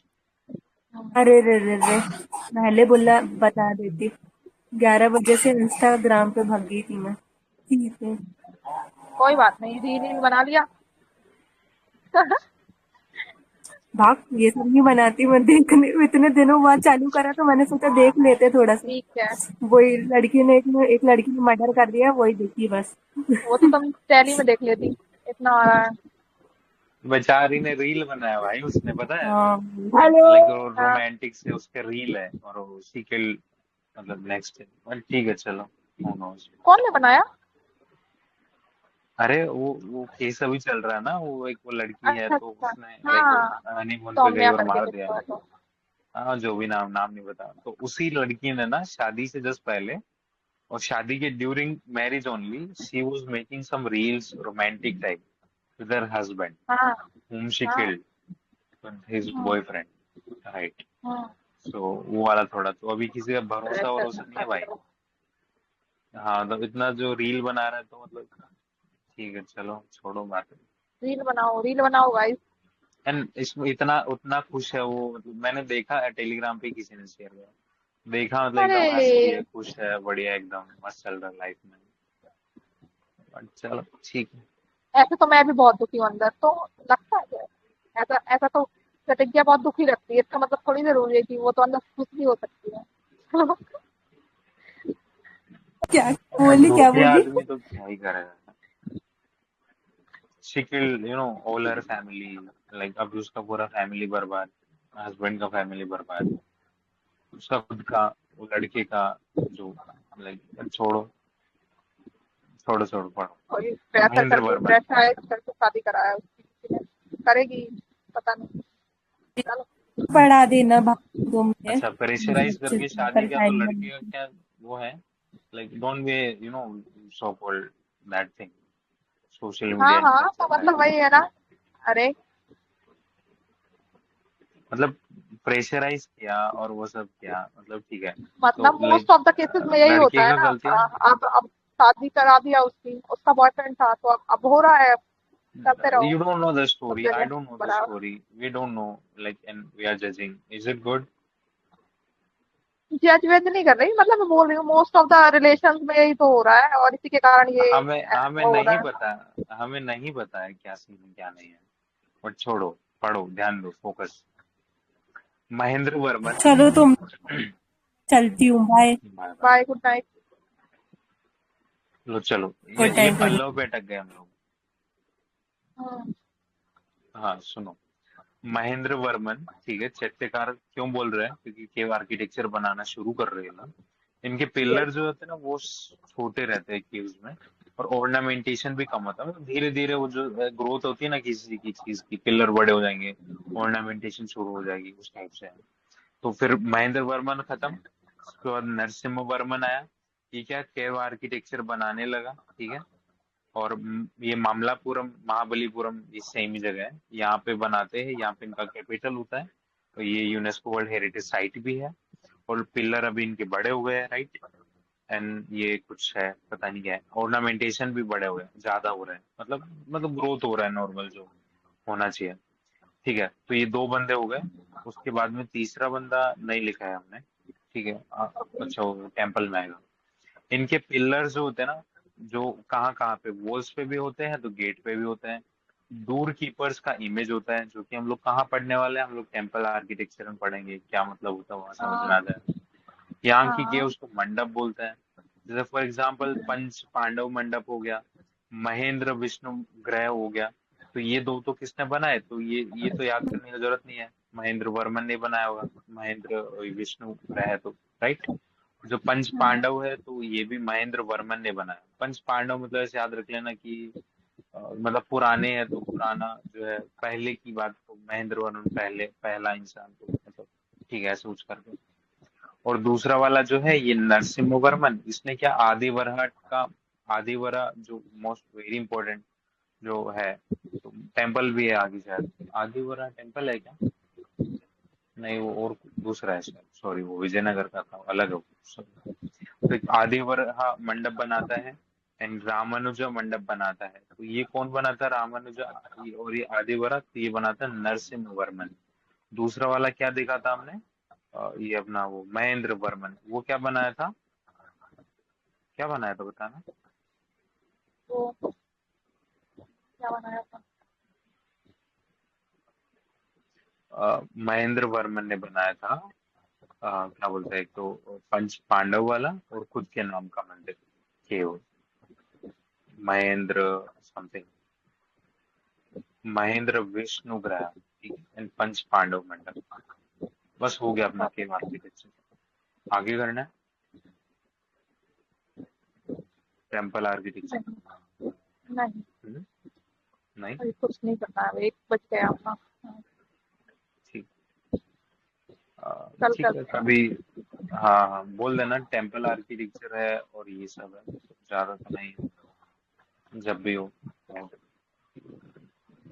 S3: अरे रे रे रे, पहले बोला बता देती। 11 बजे से इंस्टाग्राम पे भाग गई थी मैं। ठीक है।
S2: कोई बात नहीं, रील बना लिया।
S3: भाग, ये सब नहीं बनाती मैं। देखने इतने दिनों बाद चालू करा तो मैंने सोचा देख लेते थोड़ा सा।
S2: ठीक है।
S3: वही लड़की ने एक लड़की ने मर्डर कर दिया, वही देखी बस।
S2: वो तो तुम टैली में देख लेती। इतना आ रहा है।
S1: बेचारी ने रील बनाया भाई, उसने पता है।
S3: हाँ।
S1: Like
S3: hello.
S2: हाँ।
S1: रोमांटिक से उसके रील है और उसी के मतलब नेक्स्ट है। बट ठीक है चलो। Who knows?
S2: कौन ने बनाया?
S1: अरे वो केस अभी चल रहा है ना, वो एक वो लड़की है
S2: अच्छा,
S1: तो
S2: अच्छा।
S1: उसने लाइक
S2: हाँ।
S1: हनीमून पे गई
S2: सौम्या
S1: और
S2: करके
S1: मार
S2: कुछ
S1: दिया।
S2: तो है तो।
S1: हाँ जो भी नाम नाम नहीं बता, तो उसी लड़की ने ना शादी से जस्ट पहले और शादी के during marriage only she was making some reels romantic type with her husband
S2: हाँ।
S1: whom she
S2: हाँ।
S1: killed his
S2: hmm.
S1: boyfriend, right?
S2: Hmm.
S1: So वो वाला थोड़ा तो अभी किसी का भरोसा
S2: अच्छा,
S1: वरोसा नहीं है भाई।
S2: अच्छा।
S1: हाँ तो इतना जो रील बना रहा है तो मतलब ठीक है चलो छोड़ो बात।
S2: रील बनाओ, रील बनाओ गाइस।
S1: एंड इसमें इतना उतना खुश है वो, मतलब मैंने देखा है टेलीग्राम पे किसी ने शेयर किया, देखा मतलब
S2: अरे,
S1: एकदम हंस रही है, खुश है, बढ़िया एकदम मस्त चल रहा है लाइफ में। बट चलो ठीक है।
S2: ऐसे तो मैं भी बहुत दुखी हूँ अंदर तो। लगता है। ऐसा ऐसा तो प्रतिज्ञा बहुत दुखी लगती है, इसका मतलब थोड़ी जरूरी है कि वो तो अंदर खुश भी हो सकती है।
S3: क्या
S1: अब
S3: बोली, क्या
S1: दुखी
S3: बोली?
S1: आदमी तो क्या ही करेगा। she killed all her family, like अब उसका पूरा फैमिली बर्बाद, हस्बैंड का फैमिली बर्बाद, उसका खुद का, वो लड़के का जो, लाइक छोड़ो छोड़ो छोड़ो पढ़ो।
S2: और ये प्रेशर
S1: महेंद्र
S2: करके,
S1: वर्मन।
S2: प्रेशराइज करके शादी कराया उसकी किसी ने। करेगी। पता नहीं। चलो।
S3: पढ़ा देना भाई दो मुझे।
S1: अच्छा प्रेशराइज
S3: अच्छे
S1: करके
S3: से
S1: शादी, क्या तो
S3: परेशानी
S1: लड़के का
S3: बनी।
S1: क्या वो है, like don't be so called that thing, social
S2: हाँ,
S1: मीडिया
S2: हाँ, तो
S1: इन्फ्लुएंसर
S2: मतलब वही है ना। अरे,
S1: मतलब प्रेशराइज किया और वो सब किया, मतलब ठीक है। तो
S2: मतलब
S1: like
S2: most of the cases में यही
S1: लड़के
S2: होता है
S1: का
S2: ना।
S1: गलती है।
S2: अब शादी करा दिया उसकी, उसका बॉयफ्रेंड था तो अब हो रहा है। करते रहो।
S1: You don't know the
S2: सब
S1: story. I
S2: जगह
S1: don't know the
S2: बराबर।
S1: story. We don't know, like, and we are judging. Is it good?
S2: जज वेज नहीं कर रही, मतलब मैं बोल रही हूँ मोस्ट ऑफ द रिलेशंस में यही तो हो रहा है, और इसी के कारण ये
S1: हमें हमें
S2: वो हो रहा
S1: नहीं
S2: है।
S1: पता। हमें नहीं पता है क्या सीन है क्या नहीं है। बट छोड़ो, पढ़ो, ध्यान दो, फोकस। महेंद्र वर्मन।
S3: चलो तुम, चलती हूँ, bye.
S1: Bye bye.
S2: Bye, good night.
S1: लो चलो,
S3: गुड
S1: ये
S3: नाइट, गुड
S1: पल्लव पे अटक गए हम लोग। हाँ सुनो, महेंद्र वर्मन ठीक है, चैत्यकार क्यों बोल रहे हैं, क्योंकि केव आर्किटेक्चर बनाना शुरू कर रहे हैं ना। इनके
S2: यस।
S1: पिलर जो होते हैं ना वो छोटे रहते हैं केव्स में, और ऑर्नामेंटेशन भी कम होता है, मतलब धीरे धीरे वो जो ग्रोथ होती है ना किसी की चीज की, पिलर बड़े हो जाएंगे, ऑर्नामेंटेशन शुरू हो जाएगी, उस टाइप से है। तो फिर महेंद्र वर्मन खत्म, उसके बाद नरसिम्हा वर्मन आया। ठीक है, केव आर्किटेक्चर बनाने लगा, ठीक है। और ये मामलापुरम महाबलीपुरम ये सेम ही जगह है, यहाँ पे बनाते हैं, यहाँ पे इनका कैपिटल होता है। तो ये यूनेस्को वर्ल्ड हेरिटेज साइट भी है। और पिलर अभी इनके बड़े हुए हैं, राइट। एंड ये कुछ है पता नहीं क्या है, ऑर्नामेंटेशन भी बड़े हुए हैं, ज्यादा हो रहे हैं, मतलब ग्रोथ हो रहा है नॉर्मल जो होना चाहिए। ठीक है, तो ये दो बंदे हो गए। उसके बाद में तीसरा बंदा नहीं लिखा है हमने। ठीक है, अच्छा वो टेम्पल में आएगा। इनके पिलर्स जो होते हैं ना, जो कहाँ कहाँ पे वॉल्स पे भी होते हैं तो गेट पे भी होते हैं, डोर कीपर्स का इमेज होता है, जो कि हम लोग कहाँ पढ़ने वाले हैं, हम लोग टेम्पल आर्किटेक्चर में पढ़ेंगे, क्या मतलब होता है वहां समझ में
S2: हाँ
S1: आ जाए। यहाँ की के
S2: हाँ।
S1: उसको मंडप बोलते हैं। जैसे फॉर एग्जाम्पल पंच पांडव मंडप हो गया, महेंद्र विष्णु ग्रह हो गया। तो ये दो तो किसने बनाए, तो ये तो याद करने की जरूरत नहीं है, महेंद्र वर्मन ने बनाया होगा, महेंद्र विष्णु ग्रह तो, राइट। जो पंच
S2: हम्म,
S1: पांडव है तो ये भी महेंद्र वर्मन ने बनाया। पंच पांडव मतलब ऐसे याद रख लेना कि मतलब पुराने हैं तो पुराना जो है, पहले की बात तो महेंद्र वर्मन पहले पहला इंसान, तो मतलब ठीक है ऐसे सोच करके। और दूसरा वाला जो है ये नरसिम्हा वर्मन, इसने क्या आदिवरह का, आदिवरह जो मोस्ट वेरी इंपॉर्टेंट जो है, तो टेम्पल भी है आगे शायद, आदिवरह टेम्पल है क्या, नहीं वो और दूसरा है शायद, सॉरी वो विजयनगर का था अलग है वो, sorry। तो एक आदिवरह मंडप बनाता है एंड रामानुजा मंडप बनाता है। तो ये कौन बनाता है, रामानुजा और ये आदिवरह, तो ये बनाता है नरसिम्हा वर्मन। दूसरा वाला क्या देखा था हमने, ये अपना वो महेंद्र वर्मन, वो क्या बनाया था, क्या बनाया था बताना।
S2: तो क्या बनाया था?
S1: महेंद्र वर्मन ने बनाया था, क्या बोलते हैं, एक तो पंच पांडव वाला और खुद के नाम का मंदिर, केव महेंद्र समथिंग, महेंद्र विष्णु ग्रह, ठीक है, एंड पंच पांडव मंडप। बस हो गया अपना केव आर्किटेक्चर। आगे करना है टेम्पल आर्किटेक्चर।
S2: नहीं नहीं,
S1: नहीं,
S2: अभी कुछ नहीं करना है, 1 बज गया अपना। हाँ,
S1: ठीक,
S2: कल
S1: ठीक है
S2: करते हैं।
S1: कभी। हाँ हाँ बोल देना टेम्पल आर्किटेक्चर है और ये सब है, ज्यादा तो नहीं है, जब भी हो।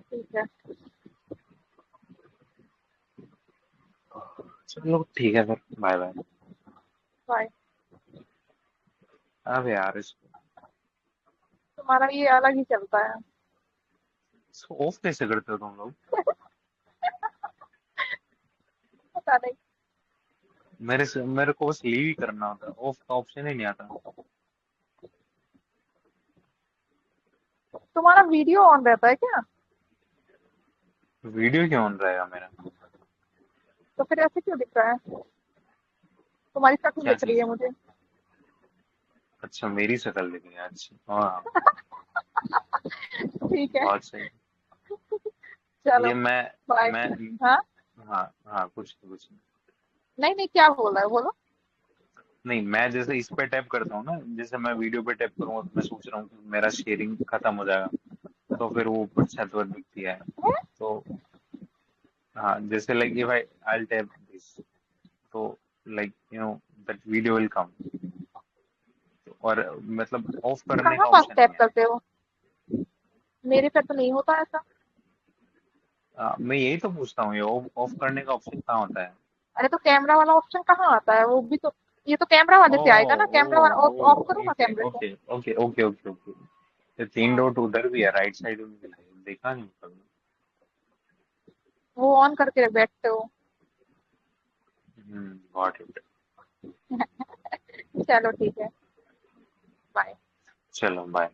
S2: ठीक है।
S1: चलो ठीक है फिर, बाय बाय।
S2: बाय।
S1: अब यार
S2: तुम्हारा ये अलग ही चलता है।
S1: इसको ऑफ कैसे करते हो तुम लोग।
S2: पता नहीं।
S1: मेरे को बस लीव ही करना होता है, ऑफ का ऑप्शन ही नहीं आता।
S2: तुम्हारा वीडियो ऑन रहता है क्या?
S1: वीडियो क्यों ऑन रहेगा मेरा।
S2: तो फिर ऐसे क्यों दिख रहा है? तुम्हारी शक्ल
S1: क्या
S2: दिख रही है
S1: चीज,
S2: मुझे।
S1: अच्छा मेरी शक्ल दिख रही है, अच्छा हाँ,
S2: ठीक है।
S1: बहुत सही।
S2: चलो।
S1: ये
S2: बाय।
S1: मैं
S2: हाँ।
S1: हाँ हाँ कुछ नहीं।
S2: नहीं नहीं, क्या बोल रहा है, बोलो।
S1: नहीं मैं जैसे इस पे टैप करता हूँ ना, जैसे मैं वीडियो पे टैप करूंगा तो मैं सोच रहा हूँ कि मेरा शेयरिंग खत्म हो जाएगा, तो फिर वो ऊपर छत पर दिखती है।
S2: हैं?
S1: तो हाँ जैसे like if I tap this, तो like that video will come, और मतलब ऑफ करने
S2: कहाँ
S1: का
S2: पास
S1: ऑप्शन
S2: टैप
S1: नहीं है।
S2: करते हो? मेरे पे तो नहीं होता ऐसा।
S1: मैं यही तो पूछता हूँ, ये ऑफ ऑफ करने का ऑप्शन कहाँ होता है।
S2: अरे तो कैमरा वाला ऑप्शन कहाँ आता है, वो भी तो। ये तो कैमरा
S1: ओ
S2: वाले से आएगा ना, कैमरा वाला ऑफ
S1: ओ
S2: ऑफ करो ना
S1: ओके
S2: कैमरे को।
S1: Okay okay okay okay okay. ये तीन
S2: हाँ,
S1: डॉट उधर भी है, राइट साइड में भी है, देखा नहीं कभी।
S2: वो ऑन करके बैठते हो।
S1: Got it.
S2: चलो ठीक है। बाय।
S1: चलो बाय।